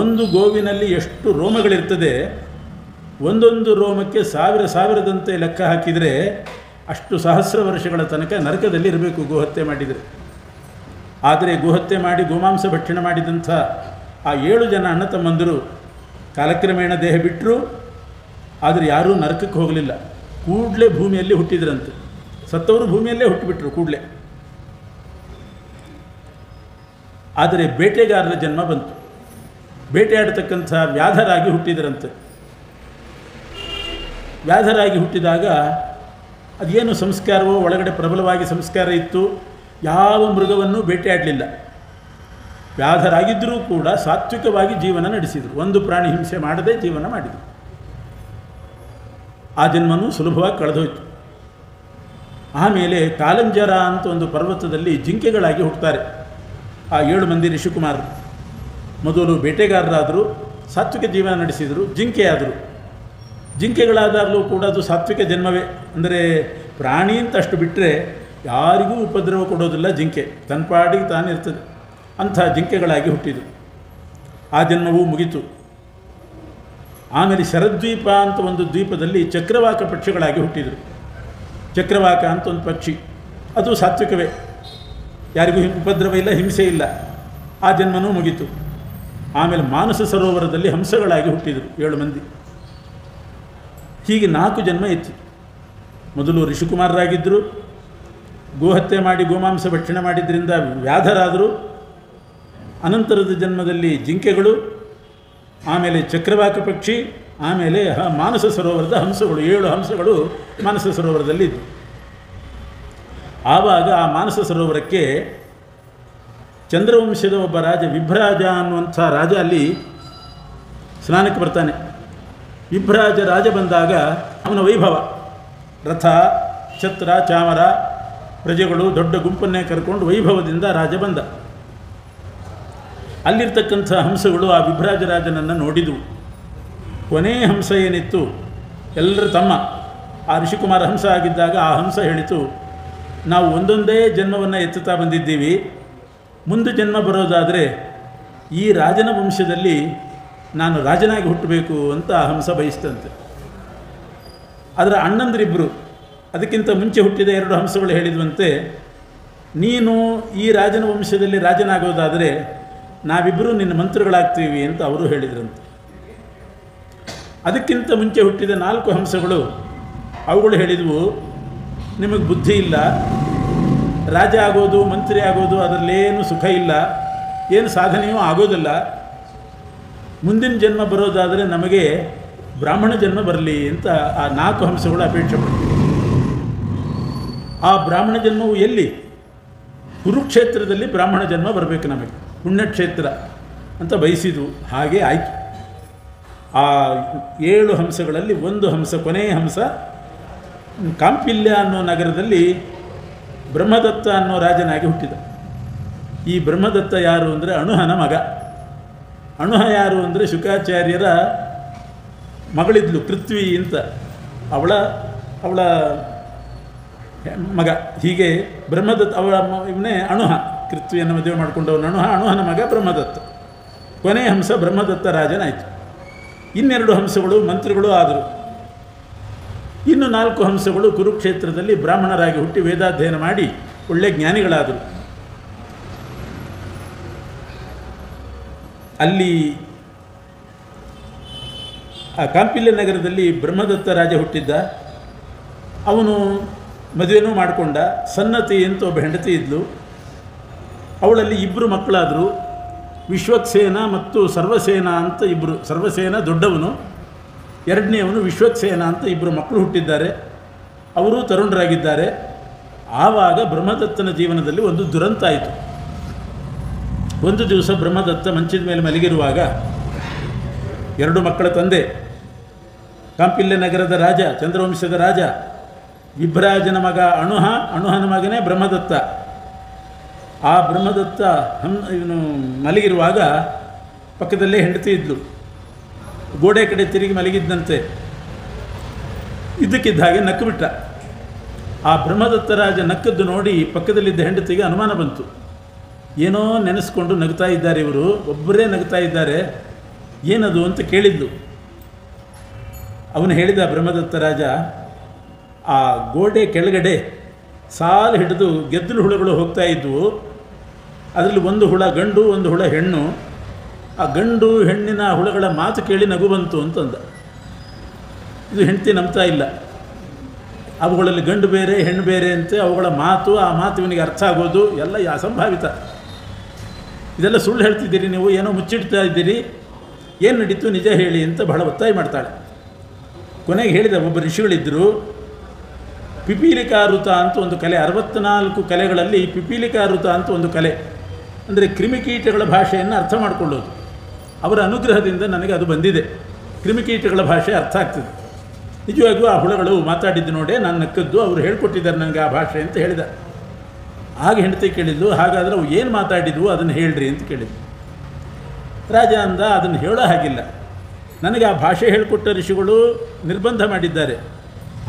ಒಂದು ಗೋವಿನಲ್ಲಿ ಎಷ್ಟು ರೋಮಗಳಿರ್ತದೆ, ಒಂದೊಂದು ರೋಮಕ್ಕೆ ಸಾವಿರದಂತೆ ಲೆಕ್ಕ ಹಾಕಿದರೆ ಅಷ್ಟು ಸಹಸ್ರ ವರ್ಷಗಳ ತನಕ ನರಕದಲ್ಲಿ ಇರಬೇಕು ಗೋಹತ್ಯೆ ಮಾಡಿದರೆ. ಆದರೆ ಗೋಹತ್ಯೆ ಮಾಡಿ ಗೋಮಾಂಸ ಭಕ್ಷಣೆ ಮಾಡಿದಂಥ ಆ 7 ಜನ ಅಣ್ಣ ತಮ್ಮಂದರು ಕಾಲಕ್ರಮೇಣ ದೇಹ ಬಿಟ್ಟರು, ಆದರೆ ಯಾರೂ ನರಕಕ್ಕೆ ಹೋಗಲಿಲ್ಲ, ಕೂಡಲೇ ಭೂಮಿಯಲ್ಲಿ ಹುಟ್ಟಿದ್ರಂತೆ. ಸತ್ತವರು ಭೂಮಿಯಲ್ಲೇ ಹುಟ್ಟಿಬಿಟ್ರು ಕೂಡಲೇ. ಆದರೆ ಬೇಟೆಗಾರರ ಜನ್ಮ ಬಂತು, ಬೇಟೆಯಾಡತಕ್ಕಂಥ ವ್ಯಾಧರಾಗಿ ಹುಟ್ಟಿದರಂತೆ. ವ್ಯಾಧರಾಗಿ ಹುಟ್ಟಿದಾಗ ಅದೇನು ಸಂಸ್ಕಾರವೋ, ಒಳಗಡೆ ಪ್ರಬಲವಾಗಿ ಸಂಸ್ಕಾರ ಇತ್ತು, ಯಾವ ಮೃಗವನ್ನು ಬೇಟೆಯಾಡಲಿಲ್ಲ. ವ್ಯಾಧರಾಗಿದ್ದರೂ ಕೂಡ ಸಾತ್ವಿಕವಾಗಿ ಜೀವನ ನಡೆಸಿದರು, ಒಂದು ಪ್ರಾಣಿ ಹಿಂಸೆ ಮಾಡದೆ ಜೀವನ ಮಾಡಿದರು. ಆ ಜನ್ಮನೂ ಸುಲಭವಾಗಿ ಕಳೆದೋಯ್ತು. ಆಮೇಲೆ ಕಾಲಂಜರ ಅಂತ ಒಂದು ಪರ್ವತದಲ್ಲಿ ಜಿಂಕೆಗಳಾಗಿ ಹುಟ್ಟುತ್ತಾರೆ ಆ 7 ಮಂದಿ ಋಷಿಕುಮಾರರು. ಮೊದಲು ಬೇಟೆಗಾರರಾದರು, ಸಾತ್ವಿಕ ಜೀವನ ನಡೆಸಿದರು, ಜಿಂಕೆಯಾದರು. ಜಿಂಕೆಗಳಾದಾಗಲೂ ಕೂಡ ಅದು ಸಾತ್ವಿಕ ಜನ್ಮವೇ. ಅಂದರೆ ಪ್ರಾಣಿ ಅಂತ ಅಷ್ಟು ಬಿಟ್ಟರೆ ಯಾರಿಗೂ ಉಪದ್ರವ ಕೊಡೋದಿಲ್ಲ ಜಿಂಕೆ, ತನ್ನ ಪಾಡಿಗೆ ತಾನಿರ್ತದೆ. ಅಂಥ ಜಿಂಕೆಗಳಾಗಿ ಹುಟ್ಟಿದು. ಆ ಜನ್ಮವೂ ಮುಗಿತು. ಆಮೇಲೆ ಶರದ್ವೀಪ ಅಂತ ಒಂದು ದ್ವೀಪದಲ್ಲಿ ಚಕ್ರವಾಕ ಪಕ್ಷಿಗಳಾಗಿ ಹುಟ್ಟಿದರು. ಚಕ್ರವಾಕ ಅಂತ ಒಂದು ಪಕ್ಷಿ, ಅದು ಸಾತ್ವಿಕವೇ, ಯಾರಿಗೂ ಉಪದ್ರವ ಇಲ್ಲ, ಹಿಂಸೆ ಇಲ್ಲ. ಆ ಜನ್ಮನೂ ಮುಗಿತು. ಆಮೇಲೆ ಮಾನಸ ಸರೋವರದಲ್ಲಿ ಹಂಸಗಳಾಗಿ ಹುಟ್ಟಿದರು 7 ಮಂದಿ. ಹೀಗೆ 4 ಜನ್ಮ ಇತ್ತು. ಮೊದಲು ಋಷಿಕುಮಾರರಾಗಿದ್ದರು, ಗೋಹತ್ಯೆ ಮಾಡಿ ಗೋಮಾಂಸ ಭಕ್ಷಣೆ ಮಾಡಿದ್ದರಿಂದ ವ್ಯಾಧರಾದರು. ಅನಂತರದ ಜನ್ಮದಲ್ಲಿ ಜಿಂಕೆಗಳು, ಆಮೇಲೆ ಚಕ್ರವಾಕ ಪಕ್ಷಿ, ಆಮೇಲೆ ಮಾನಸ ಸರೋವರದ ಹಂಸಗಳು. 7 ಹಂಸಗಳು ಮಾನಸ ಸರೋವರದಲ್ಲಿ ಇದ್ದವು. ಆವಾಗ ಆ ಮಾನಸ ಸರೋವರಕ್ಕೆ ಚಂದ್ರವಂಶದ ಒಬ್ಬ ರಾಜ, ವಿಭ್ರಾಜ ಅನ್ನುವಂಥ ರಾಜ ಅಲ್ಲಿ ಸ್ನಾನಕ್ಕೆ ಬರ್ತಾನೆ. ವಿಭ್ರಾಜ ರಾಜ ಬಂದಾಗ ಅವನ ವೈಭವ, ರಥ, ಛತ್ರ, ಚಾಮರ, ಪ್ರಜೆಗಳು ದೊಡ್ಡ ಗುಂಪನ್ನೇ ಕರ್ಕೊಂಡು ವೈಭವದಿಂದ ರಾಜ ಬಂದ. ಅಲ್ಲಿರ್ತಕ್ಕಂಥ ಹಂಸಗಳು ಆ ವಿಭ್ರಾಜ ರಾಜನನ್ನು ನೋಡಿದವು. ಕೊನೆ ಹಂಸ ಏನಿತ್ತು, ಎಲ್ಲರ ತಮ್ಮ ಆ ಋಷಿಕುಮಾರ ಹಂಸ ಆಗಿದ್ದಾಗ ಆ ಹಂಸ ಹೇಳಿತು, ನಾವು ಒಂದೊಂದೇ ಜನ್ಮವನ್ನು ಎತ್ತುತ್ತಾ ಬಂದಿದ್ದೀವಿ, ಮುಂದೆ ಜನ್ಮ ಬರೋದಾದರೆ ಈ ರಾಜನ ವಂಶದಲ್ಲಿ ನಾನು ರಾಜನಾಗಿ ಹುಟ್ಟಬೇಕು ಅಂತ ಆ ಹಂಸ ಬಯಸ್ತಂತೆ. ಅದರ ಅಣ್ಣಂದಿರಿಬ್ಬರು, ಅದಕ್ಕಿಂತ ಮುಂಚೆ ಹುಟ್ಟಿದ 2 ಹಂಸಗಳು ಹೇಳಿದ್ವಂತೆ, ನೀನು ಈ ರಾಜನ ವಂಶದಲ್ಲಿ ರಾಜನಾಗೋದಾದರೆ ನಾವಿಬ್ಬರೂ ನಿನ್ನ ಮಂತ್ರಿಗಳಾಗ್ತೀವಿ ಅಂತ ಅವರು ಹೇಳಿದ್ರಂತೆ. ಅದಕ್ಕಿಂತ ಮುಂಚೆ ಹುಟ್ಟಿದ 4 ಹಂಸಗಳು, ಅವುಗಳು ಹೇಳಿದವು, ನಿಮಗೆ ಬುದ್ಧಿ ಇಲ್ಲ, ರಾಜ ಆಗೋದು ಮಂತ್ರಿ ಆಗೋದು ಅದರಲ್ಲೇನು ಸುಖ ಇಲ್ಲ, ಏನು ಸಾಧನೆಯೂ ಆಗೋದಿಲ್ಲ, ಮುಂದಿನ ಜನ್ಮ ಬರೋದಾದರೆ ನಮಗೆ ಬ್ರಾಹ್ಮಣ ಜನ್ಮ ಬರಲಿ ಅಂತ ಆ 4 ಹಂಸಗಳು ಅಪೇಕ್ಷೆ ಪಟ್ಟರು. ಆ ಬ್ರಾಹ್ಮಣ ಜನ್ಮವು ಎಲ್ಲಿ? ಕುರುಕ್ಷೇತ್ರದಲ್ಲಿ ಬ್ರಾಹ್ಮಣ ಜನ್ಮ ಬರಬೇಕು ನಮಗೆ, ಪುಣ್ಯಕ್ಷೇತ್ರ ಅಂತ ಬಯಸಿದ್ವು. ಹಾಗೆ ಆಯಿತು. ಆ 7 ಹಂಸಗಳಲ್ಲಿ ಒಂದು ಹಂಸ, ಕೊನೆಯ ಹಂಸ, ಕಾಂಪಿಲ್ಯ ಅನ್ನೋ ನಗರದಲ್ಲಿ ಬ್ರಹ್ಮದತ್ತ ಅನ್ನೋ ರಾಜನಾಗಿ ಹುಟ್ಟಿದ. ಈ ಬ್ರಹ್ಮದತ್ತ ಯಾರು ಅಂದರೆ ಅಣುಹನ ಮಗ. ಅಣುಹ ಯಾರು ಅಂದರೆ ಶುಕಾಚಾರ್ಯರ ಮಗಳಿದ್ಲು ಕೃತ್ವಿ ಅಂತ, ಅವಳ ಮಗ. ಹೀಗೆ ಬ್ರಹ್ಮದತ್ತ ಅವಳ ಇವನೇ ಅಣುಹ, ಕೃತ್ವಿಯನ್ನು ಮದುವೆ ಮಾಡಿಕೊಂಡವನು ಅಣುಹ, ಅಣುಹನ ಮಗ ಬ್ರಹ್ಮದತ್ತ. ಕೊನೆಯ ಹಂಸ ಬ್ರಹ್ಮದತ್ತ ರಾಜನಾಯಿತು. 2 ಹಂಸಗಳು ಮಂತ್ರಿಗಳು ಆದರು. ಇನ್ನು 4 ಹಂಸಗಳು ಕುರುಕ್ಷೇತ್ರದಲ್ಲಿ ಬ್ರಾಹ್ಮಣರಾಗಿ ಹುಟ್ಟಿ ವೇದಾಧ್ಯಯನ ಮಾಡಿ ಒಳ್ಳೆ ಜ್ಞಾನಿಗಳಾದರು. ಅಲ್ಲಿ ಆ ಕಾಂಪಿಲ್ಯ ನಗರದಲ್ಲಿ ಬ್ರಹ್ಮದತ್ತ ರಾಜ ಹುಟ್ಟಿದ್ದ. ಅವನು ಮದುವೆನೂ ಮಾಡಿಕೊಂಡ. ಸನ್ನತಿ ಅಂತ ಒಬ್ಬ ಹೆಂಡತಿ ಇದ್ಲು. ಅವಳಲ್ಲಿ 2 ಮಕ್ಕಳಾದರು, ವಿಶ್ವಕ್ಸೇನ ಮತ್ತು ಸರ್ವಸೇನ ಅಂತ 2. ಸರ್ವಸೇನ ದೊಡ್ಡವನು, 2ನೇವನು ವಿಶ್ವಕ್ಸೇನ ಅಂತ 2 ಮಕ್ಕಳು ಹುಟ್ಟಿದ್ದಾರೆ. ಅವರು ತರುಣರಾಗಿದ್ದಾರೆ. ಆವಾಗ ಬ್ರಹ್ಮದತ್ತನ ಜೀವನದಲ್ಲಿ ಒಂದು ದುರಂತ ಆಯಿತು. ಒಂದು ದಿವಸ ಬ್ರಹ್ಮದತ್ತ ಮಂಚದ ಮೇಲೆ ಮಲಗಿರುವಾಗ 2 ಮಕ್ಕಳ ತಂದೆ, ಕಾಂಪಿಲ್ಯ ನಗರದ ರಾಜ, ಚಂದ್ರವಂಶದ ರಾಜ, ವಿಭ್ರಾಜನ ಮಗ ಅಣುಹ, ಅಣುಹನ ಮಗನೇ ಬ್ರಹ್ಮದತ್ತ. ಆ ಬ್ರಹ್ಮದತ್ತ ಇವನು ಮಲಗಿರುವಾಗ ಪಕ್ಕದಲ್ಲೇ ಹೆಂಡತಿ ಇದ್ಲು. ಗೋಡೆ ಕಡೆ ತಿರುಗಿ ಮಲಗಿದ್ದಂತೆ ಇದ್ದಕ್ಕಿದ್ದ ಹಾಗೆ ನಕ್ಕು ಬಿಟ್ಟ. ಆ ಬ್ರಹ್ಮದತ್ತ ರಾಜ ನಕ್ಕದ್ದು ನೋಡಿ ಪಕ್ಕದಲ್ಲಿದ್ದ ಹೆಂಡತಿಗೆ ಅನುಮಾನ ಬಂತು. ಏನೋ ನೆನೆಸ್ಕೊಂಡು ನಗ್ತಾ ಇದ್ದಾರೆ ಇವರು, ಒಬ್ಬರೇ ನಗ್ತಾ ಇದ್ದಾರೆ, ಏನದು ಅಂತ ಕೇಳಿದ್ದು. ಅವನು ಹೇಳಿದ ಬ್ರಹ್ಮದತ್ತ ರಾಜ, ಆ ಗೋಡೆ ಕೆಳಗಡೆ ಸಾಲು ಹಿಡಿದು ಗೆದ್ದಲು ಹುಳುಗಳು ಹೋಗ್ತಾ ಇದ್ವು. ಅದರಲ್ಲಿ ಒಂದು ಹುಳ ಗಂಡು, ಒಂದು ಹುಳ ಹೆಣ್ಣು. ಆ ಗಂಡು ಹೆಣ್ಣಿನ ಹುಳುಗಳ ಮಾತು ಕೇಳಿ ನಗು ಬಂತು ಅಂತಂದ. ಇದು ಹೆಂಡತಿ ನಂಬ್ತಾ ಇಲ್ಲ. ಅವುಗಳಲ್ಲಿ ಗಂಡು ಬೇರೆ ಹೆಣ್ಣು ಬೇರೆ ಅಂತೆ, ಅವುಗಳ ಮಾತು, ಆ ಮಾತು ಇವನಿಗೆ ಅರ್ಥ ಆಗೋದು ಎಲ್ಲ ಅಸಂಭಾವಿತ. ಇದೆಲ್ಲ ಸುಳ್ಳು ಹೇಳ್ತಿದ್ದೀರಿ ನೀವು, ಏನೋ ಮುಚ್ಚಿಡ್ತಾ ಇದ್ದೀರಿ, ಏನು ನಡೀತು ನಿಜ ಹೇಳಿ ಅಂತ ಬಹಳ ಒತ್ತಾಯ ಮಾಡ್ತಾಳೆ. ಕೊನೆಗೆ ಹೇಳಿದ, ಒಬ್ಬ ಋಷಿಗಳಿದ್ದರು, ಪಿಪೀಲಿಕಾಋತ ಅಂತ ಒಂದು ಕಲೆ, 64 ಕಲೆಗಳಲ್ಲಿ ಪಿಪೀಲಿಕಾಋತ ಅಂತ ಒಂದು ಕಲೆ, ಅಂದರೆ ಕ್ರಿಮಿಕೀಟಗಳ ಭಾಷೆಯನ್ನು ಅರ್ಥ ಮಾಡಿಕೊಳ್ಳೋದು. ಅವರ ಅನುಗ್ರಹದಿಂದ ನನಗೆ ಅದು ಬಂದಿದೆ. ಕ್ರಿಮಿಕೀಟಗಳ ಭಾಷೆ ಅರ್ಥ ಆಗ್ತದೆ. ನಿಜವಾಗಿಯೂ ಆ ಹುಳುಗಳು ಮಾತಾಡಿದ್ದು ನೋಡೇ ನಾನು ನಕ್ಕದ್ದು, ಅವರು ಹೇಳ್ಕೊಟ್ಟಿದ್ದಾರೆ ನನಗೆ ಆ ಭಾಷೆ ಅಂತ ಹೇಳಿದ. ಆಗ ಹೆಂಡತಿ ಕೇಳಿದ್ದು, ಹಾಗಾದರೆ ಅವು ಏನು ಮಾತಾಡಿದ್ವು ಅದನ್ನು ಹೇಳ್ರಿ ಅಂತ ಕೇಳಿದ್ದು. ರಾಜ ಅಂದ, ಅದನ್ನು ಹೇಳೋ ಹಾಗಿಲ್ಲ, ನನಗೆ ಆ ಭಾಷೆ ಹೇಳಿಕೊಟ್ಟ ಋಷಿಗಳು ನಿರ್ಬಂಧ ಮಾಡಿದ್ದಾರೆ.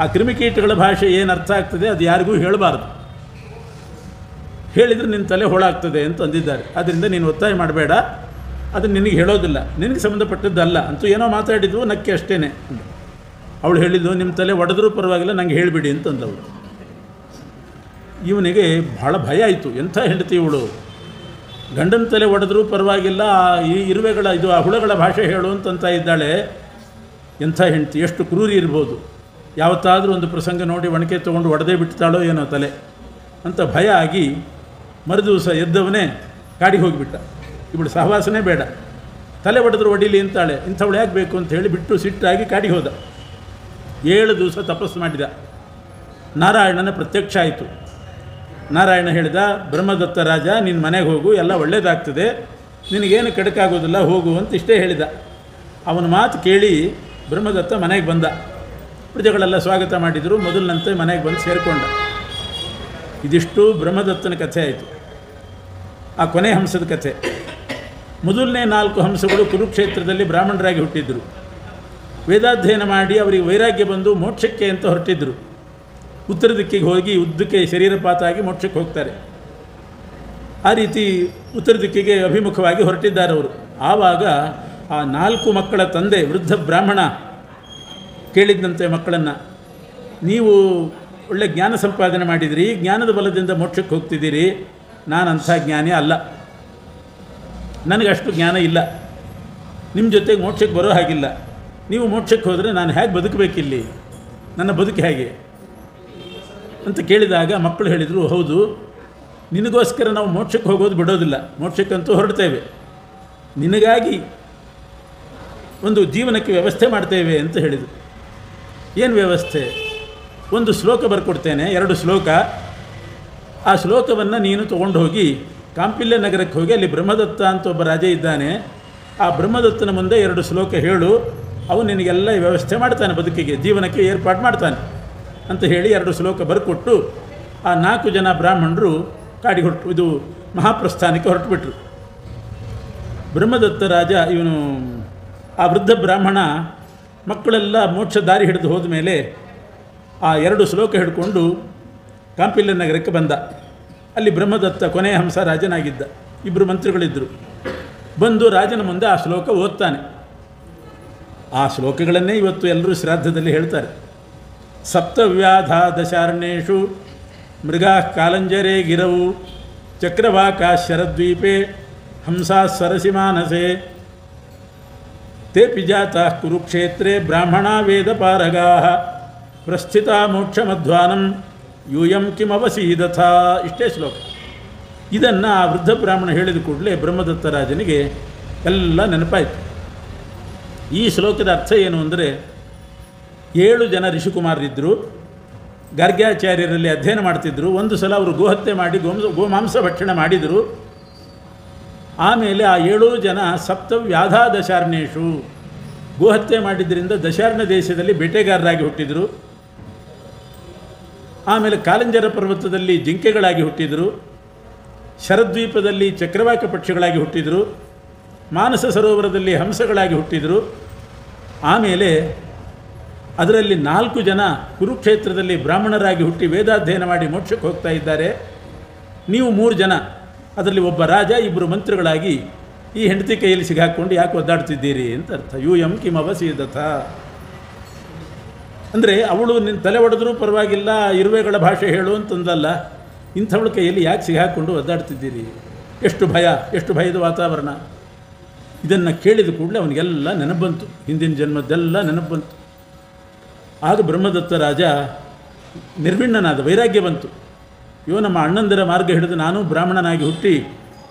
ಆ ಕ್ರಿಮಿಕೀಟಗಳ ಭಾಷೆ ಏನು ಅರ್ಥ ಆಗ್ತದೆ ಅದು ಯಾರಿಗೂ ಹೇಳಬಾರ್ದು, ಹೇಳಿದರೆ ನಿನ್ನ ತಲೆ ಹೋಳಾಗ್ತದೆ ಅಂತ ಅಂದಿದ್ದಾರೆ. ಆದ್ದರಿಂದ ನೀನು ಒತ್ತಾಯ ಮಾಡಬೇಡ, ಅದು ನಿನಗೆ ಹೇಳೋದಿಲ್ಲ, ನಿನಗೆ ಸಂಬಂಧಪಟ್ಟದ್ದಲ್ಲ. ಅಂತೂ ಏನೋ ಮಾತಾಡಿದ್ವು, ನಕ್ಕೆ ಅಷ್ಟೇ. ಅವಳು ಹೇಳಿದ್ದು ನಿಮ್ಮ ತಲೆ ಒಡೆದ್ರೂ ಪರವಾಗಿಲ್ಲ, ನನಗೆ ಹೇಳಿಬಿಡಿ ಅಂತಂದವಳು. ಇವನಿಗೆ ಭಾಳ ಭಯ ಆಯಿತು. ಎಂಥ ಹೆಂಡತಿ ಇವಳು, ಗಂಡನ ತಲೆ ಒಡೆದ್ರೂ ಪರವಾಗಿಲ್ಲ, ಈ ಇರುವೆಗಳ ಆ ಹುಳಗಳ ಭಾಷೆ ಹೇಳು ಅಂತಂತ ಇದ್ದಾಳೆ. ಎಂಥ ಹೆಂಡತಿ, ಎಷ್ಟು ಕ್ರೂರಿ ಇರ್ಬೋದು. ಯಾವತ್ತಾದರೂ ಒಂದು ಪ್ರಸಂಗ ನೋಡಿ ಒಣಕೆ ತೊಗೊಂಡು ಒಡೆದೇ ಬಿಡ್ತಾಳೋ ಏನೋ ತಲೆ ಅಂತ ಭಯ ಆಗಿ ಮರುದಿವಸ ಎದ್ದವನೇ ಕಾಡಿಗೆ ಹೋಗಿಬಿಟ್ಟ. ಇವಳು ಸಹವಾಸನೇ ಬೇಡ, ತಲೆ ಒಡೆದ್ರು ಒಡೀಲಿ ಅಂತಾಳೆ, ಇಂಥವಳು ಯಾಕೆ ಬೇಕು ಅಂತ ಹೇಳಿ ಬಿಟ್ಟು ಸಿಟ್ಟಾಗಿ ಕಾಡಿಗೆ ಹೋದ. 7 ದಿವಸ ತಪಸ್ಸು ಮಾಡಿದ. ನಾರಾಯಣನ ಪ್ರತ್ಯಕ್ಷ ಆಯಿತು. ನಾರಾಯಣ ಹೇಳಿದ, ಬ್ರಹ್ಮದತ್ತ ರಾಜ, ನಿನ್ನ ಮನೆಗೆ ಹೋಗು, ಎಲ್ಲ ಒಳ್ಳೆಯದಾಗ್ತದೆ, ನಿನಗೇನು ಕೆಡಕಾಗೋದಿಲ್ಲ, ಹೋಗು ಅಂತ ಇಷ್ಟೇ ಹೇಳಿದ. ಅವನ ಮಾತು ಕೇಳಿ ಬ್ರಹ್ಮದತ್ತ ಮನೆಗೆ ಬಂದ. ಪ್ರಜೆಗಳೆಲ್ಲ ಸ್ವಾಗತ ಮಾಡಿದರು. ಮೊದಲಿನಂತೆ ಮನೆಗೆ ಬಂದು ಸೇರಿಕೊಂಡ. ಇದಿಷ್ಟು ಬ್ರಹ್ಮದತ್ತನ ಕಥೆ ಆಯಿತು. ಆ ಕೊನೆ ಹಂಸದ ಕಥೆ. ಮೊದಲನೇ 4 ಹಂಸಗಳು ಕುರುಕ್ಷೇತ್ರದಲ್ಲಿ ಬ್ರಾಹ್ಮಣರಾಗಿ ಹುಟ್ಟಿದ್ದರು. ವೇದಾಧ್ಯಯನ ಮಾಡಿ ಅವರಿಗೆ ವೈರಾಗ್ಯ ಬಂದು ಮೋಕ್ಷಕ್ಕೆ ಅಂತ ಹೊರಟಿದ್ದರು. ಉತ್ತರ ದಿಕ್ಕಿಗೆ ಹೋಗಿ ಉದ್ದಕ್ಕೆ ಶರೀರಪಾತ ಆಗಿ ಮೋಕ್ಷಕ್ಕೆ ಹೋಗ್ತಾರೆ. ಆ ರೀತಿ ಉತ್ತರ ದಿಕ್ಕಿಗೆ ಅಭಿಮುಖವಾಗಿ ಹೊರಟಿದ್ದಾರೆ ಅವರು. ಆವಾಗ ಆ 4 ಮಕ್ಕಳ ತಂದೆ ವೃದ್ಧ ಬ್ರಾಹ್ಮಣ ಕೇಳಿದ್ದಂತೆ ಮಕ್ಕಳನ್ನು, ನೀವು ಒಳ್ಳೆ ಜ್ಞಾನ ಸಂಪಾದನೆ ಮಾಡಿದಿರಿ, ಜ್ಞಾನದ ಬಲದಿಂದ ಮೋಕ್ಷಕ್ಕೆ ಹೋಗ್ತಿದ್ದೀರಿ, ನಾನಂಥ ಜ್ಞಾನಿ ಅಲ್ಲ, ನನಗಷ್ಟು ಜ್ಞಾನ ಇಲ್ಲ, ನಿಮ್ಮ ಜೊತೆಗೆ ಮೋಕ್ಷಕ್ಕೆ ಬರೋ ಹಾಗಿಲ್ಲ, ನೀವು ಮೋಕ್ಷಕ್ಕೆ ಹೋದರೆ ನಾನು ಹೇಗೆ ಬದುಕಬೇಕಿಲ್ಲಿ, ನನ್ನ ಬದುಕು ಹೇಗೆ ಅಂತ ಕೇಳಿದಾಗ ಮಕ್ಕಳು ಹೇಳಿದರು, ಹೌದು, ನಿನಗೋಸ್ಕರ ನಾವು ಮೋಕ್ಷಕ್ಕೆ ಹೋಗೋದು ಬಿಡೋದಿಲ್ಲ, ಮೋಕ್ಷಕ್ಕಂತೂ ಹೊರಡ್ತೇವೆ, ನಿನಗಾಗಿ ಒಂದು ಜೀವನಕ್ಕೆ ವ್ಯವಸ್ಥೆ ಮಾಡ್ತೇವೆ ಅಂತ ಹೇಳಿದರು. ಏನು ವ್ಯವಸ್ಥೆ? ಒಂದು ಶ್ಲೋಕ ಬರ್ಕೊಡ್ತೇನೆ, 2 ಶ್ಲೋಕ. ಆ ಶ್ಲೋಕವನ್ನು ನೀನು ತೊಗೊಂಡು ಹೋಗಿ ಕಾಂಪಿಲ್ಯ ನಗರಕ್ಕೆ ಹೋಗಿ ಅಲ್ಲಿ ಬ್ರಹ್ಮದತ್ತ ಅಂತ ಒಬ್ಬ ರಾಜ ಇದ್ದಾನೆ, ಆ ಬ್ರಹ್ಮದತ್ತನ ಮುಂದೆ 2 ಶ್ಲೋಕ ಹೇಳು, ಅವನು ನಿನಗೆಲ್ಲ ವ್ಯವಸ್ಥೆ ಮಾಡ್ತಾನೆ, ಬದುಕಿಗೆ ಜೀವನಕ್ಕೆ ಏರ್ಪಾಡು ಮಾಡ್ತಾನೆ ಅಂತ ಹೇಳಿ 2 ಶ್ಲೋಕ ಬರ್ಕೊಟ್ಟು ಆ 4 ಜನ ಬ್ರಾಹ್ಮಣರು ಕಾಡಿಗೆ ಇದು ಮಹಾಪ್ರಸ್ಥಾನಕ್ಕೆ ಹೊರಟುಬಿಟ್ರು. ಬ್ರಹ್ಮದತ್ತ ರಾಜ ಇವನು ಆ ವೃದ್ಧ ಬ್ರಾಹ್ಮಣ ಮಕ್ಕಳೆಲ್ಲ ಮೋಕ್ಷ ದಾರಿ ಹಿಡಿದು ಹೋದ ಮೇಲೆ ಆ 2 ಶ್ಲೋಕ ಹಿಡ್ಕೊಂಡು ಕಾಂಪಿಲ್ಯ ನಗರಕ್ಕೆ ಬಂದ. ಅಲ್ಲಿ ಬ್ರಹ್ಮದತ್ತ ಕೊನೆಯ ಹಂಸ ರಾಜನಾಗಿದ್ದ. 2 ಮಂತ್ರಿಗಳಿದ್ದರು. ಬಂದು ರಾಜನ ಮುಂದೆ ಆ ಶ್ಲೋಕ ಓದ್ತಾನೆ. ಆ ಶ್ಲೋಕಗಳನ್ನೇ ಇವತ್ತು ಎಲ್ಲರೂ ಶ್ರಾದ್ದದಲ್ಲಿ ಹೇಳ್ತಾರೆ. ಸಪ್ತವ್ಯಾಧ ದಶಾರ್ಣೇಶು ಮೃಗಾ ಕಾಲಂಜರೇ ಗಿರವು ಚಕ್ರವಾಕ ಶರದ್ವೀಪೆ ಹಂಸಾ ಸರಸಿ ಮಾನಸೆ ತೇಪಿ ಜಾತಾ ಕುರುಕ್ಷೇತ್ರೇ ಬ್ರಾಹ್ಮಣ ವೇದ ಪಾರಗಾ ಪ್ರಸ್ಥಿತ ಮೋಕ್ಷಮಧ್ವಾನಂ ಯೂಯಂ ಕಿಮವಸೀದಥ. ಇಷ್ಟೇ ಶ್ಲೋಕ. ಇದನ್ನು ಆ ವೃದ್ಧ ಬ್ರಾಹ್ಮಣ ಹೇಳಿದ ಕೂಡಲೇ ಬ್ರಹ್ಮದತ್ತ ರಾಜನಿಗೆ ಎಲ್ಲ ನೆನಪಾಯಿತು. ಈ ಶ್ಲೋಕದ ಅರ್ಥ ಏನು ಅಂದರೆ, 7 ಜನ ಋಷಿಕುಮಾರರಿದ್ದರು, ಗಾರ್ಗ್ಯಾಚಾರ್ಯರಲ್ಲಿ ಅಧ್ಯಯನ ಮಾಡ್ತಿದ್ದರು. ಒಂದು ಸಲ ಅವರು ಗೋಹತ್ಯೆ ಮಾಡಿ ಗೋಮಾಂಸ ಭಕ್ಷಣೆ ಮಾಡಿದರು. ಆಮೇಲೆ ಆ 7 ಜನ ಸಪ್ತವ್ಯಾಧಾ ದಶಾರ್ಣೇಶು, ಗೋಹತ್ಯೆ ಮಾಡಿದ್ದರಿಂದ ದಶಾರ್ಣ ದೇಶದಲ್ಲಿ ಬೇಟೆಗಾರರಾಗಿ ಹುಟ್ಟಿದರು. ಆಮೇಲೆ ಕಾಲಂಜರ ಪರ್ವತದಲ್ಲಿ ಜಿಂಕೆಗಳಾಗಿ ಹುಟ್ಟಿದರು, ಶರದ್ವೀಪದಲ್ಲಿ ಚಕ್ರವಾಕ ಪಕ್ಷಿಗಳಾಗಿ ಹುಟ್ಟಿದರು, ಮಾನಸ ಸರೋವರದಲ್ಲಿ ಹಂಸಗಳಾಗಿ ಹುಟ್ಟಿದರು. ಆಮೇಲೆ ಅದರಲ್ಲಿ 4 ಜನ ಕುರುಕ್ಷೇತ್ರದಲ್ಲಿ ಬ್ರಾಹ್ಮಣರಾಗಿ ಹುಟ್ಟಿ ವೇದಾಧ್ಯಯನ ಮಾಡಿ ಮೋಕ್ಷಕ್ಕೆ ಹೋಗ್ತಾ ಇದ್ದಾರೆ. ನೀವು 3 ಜನ, ಅದರಲ್ಲಿ ಒಬ್ಬ ರಾಜ, 2 ಮಂತ್ರಿಗಳಾಗಿ ಈ ಹೆಂಡತಿ ಕೈಯಲ್ಲಿ ಸಿಗಾಕೊಂಡು ಯಾಕೆ ಒದ್ದಾಡ್ತಿದ್ದೀರಿ ಅಂತ ಅರ್ಥ. ಯೂಯಂ ಕಿಮವಸೀದಥ ಅಂದರೆ ಅವಳು ನಿನ್ನ ತಲೆ ಒಡೆದ್ರೂ ಪರವಾಗಿಲ್ಲ, ಇರುವೆಗಳ ಭಾಷೆ ಹೇಳು ಅಂತಂದಲ್ಲ, ಇಂಥವಳ ಕೈಯಲ್ಲಿ ಯಾಕೆ ಸಿಗಾಕೊಂಡು ಒದ್ದಾಡ್ತಿದ್ದೀರಿ, ಎಷ್ಟು ಭಯ, ಎಷ್ಟು ಭಯದ ವಾತಾವರಣ. ಇದನ್ನು ಕೇಳಿದ ಕೂಡಲೇ ಅವನಿಗೆಲ್ಲ ನೆನಪು ಬಂತು, ಹಿಂದಿನ ಜನ್ಮದ್ದೆಲ್ಲ ನೆನಪು ಬಂತು. ಆಗ ಬ್ರಹ್ಮದತ್ತ ರಾಜ ನಿರ್ವಿಣ್ಣನಾದ, ವೈರಾಗ್ಯ ಬಂತು. ನಮ್ಮ ಅಣ್ಣಂದಿರ ಮಾರ್ಗ ಹಿಡಿದು ನಾನು ಬ್ರಾಹ್ಮಣನಾಗಿ ಹುಟ್ಟಿ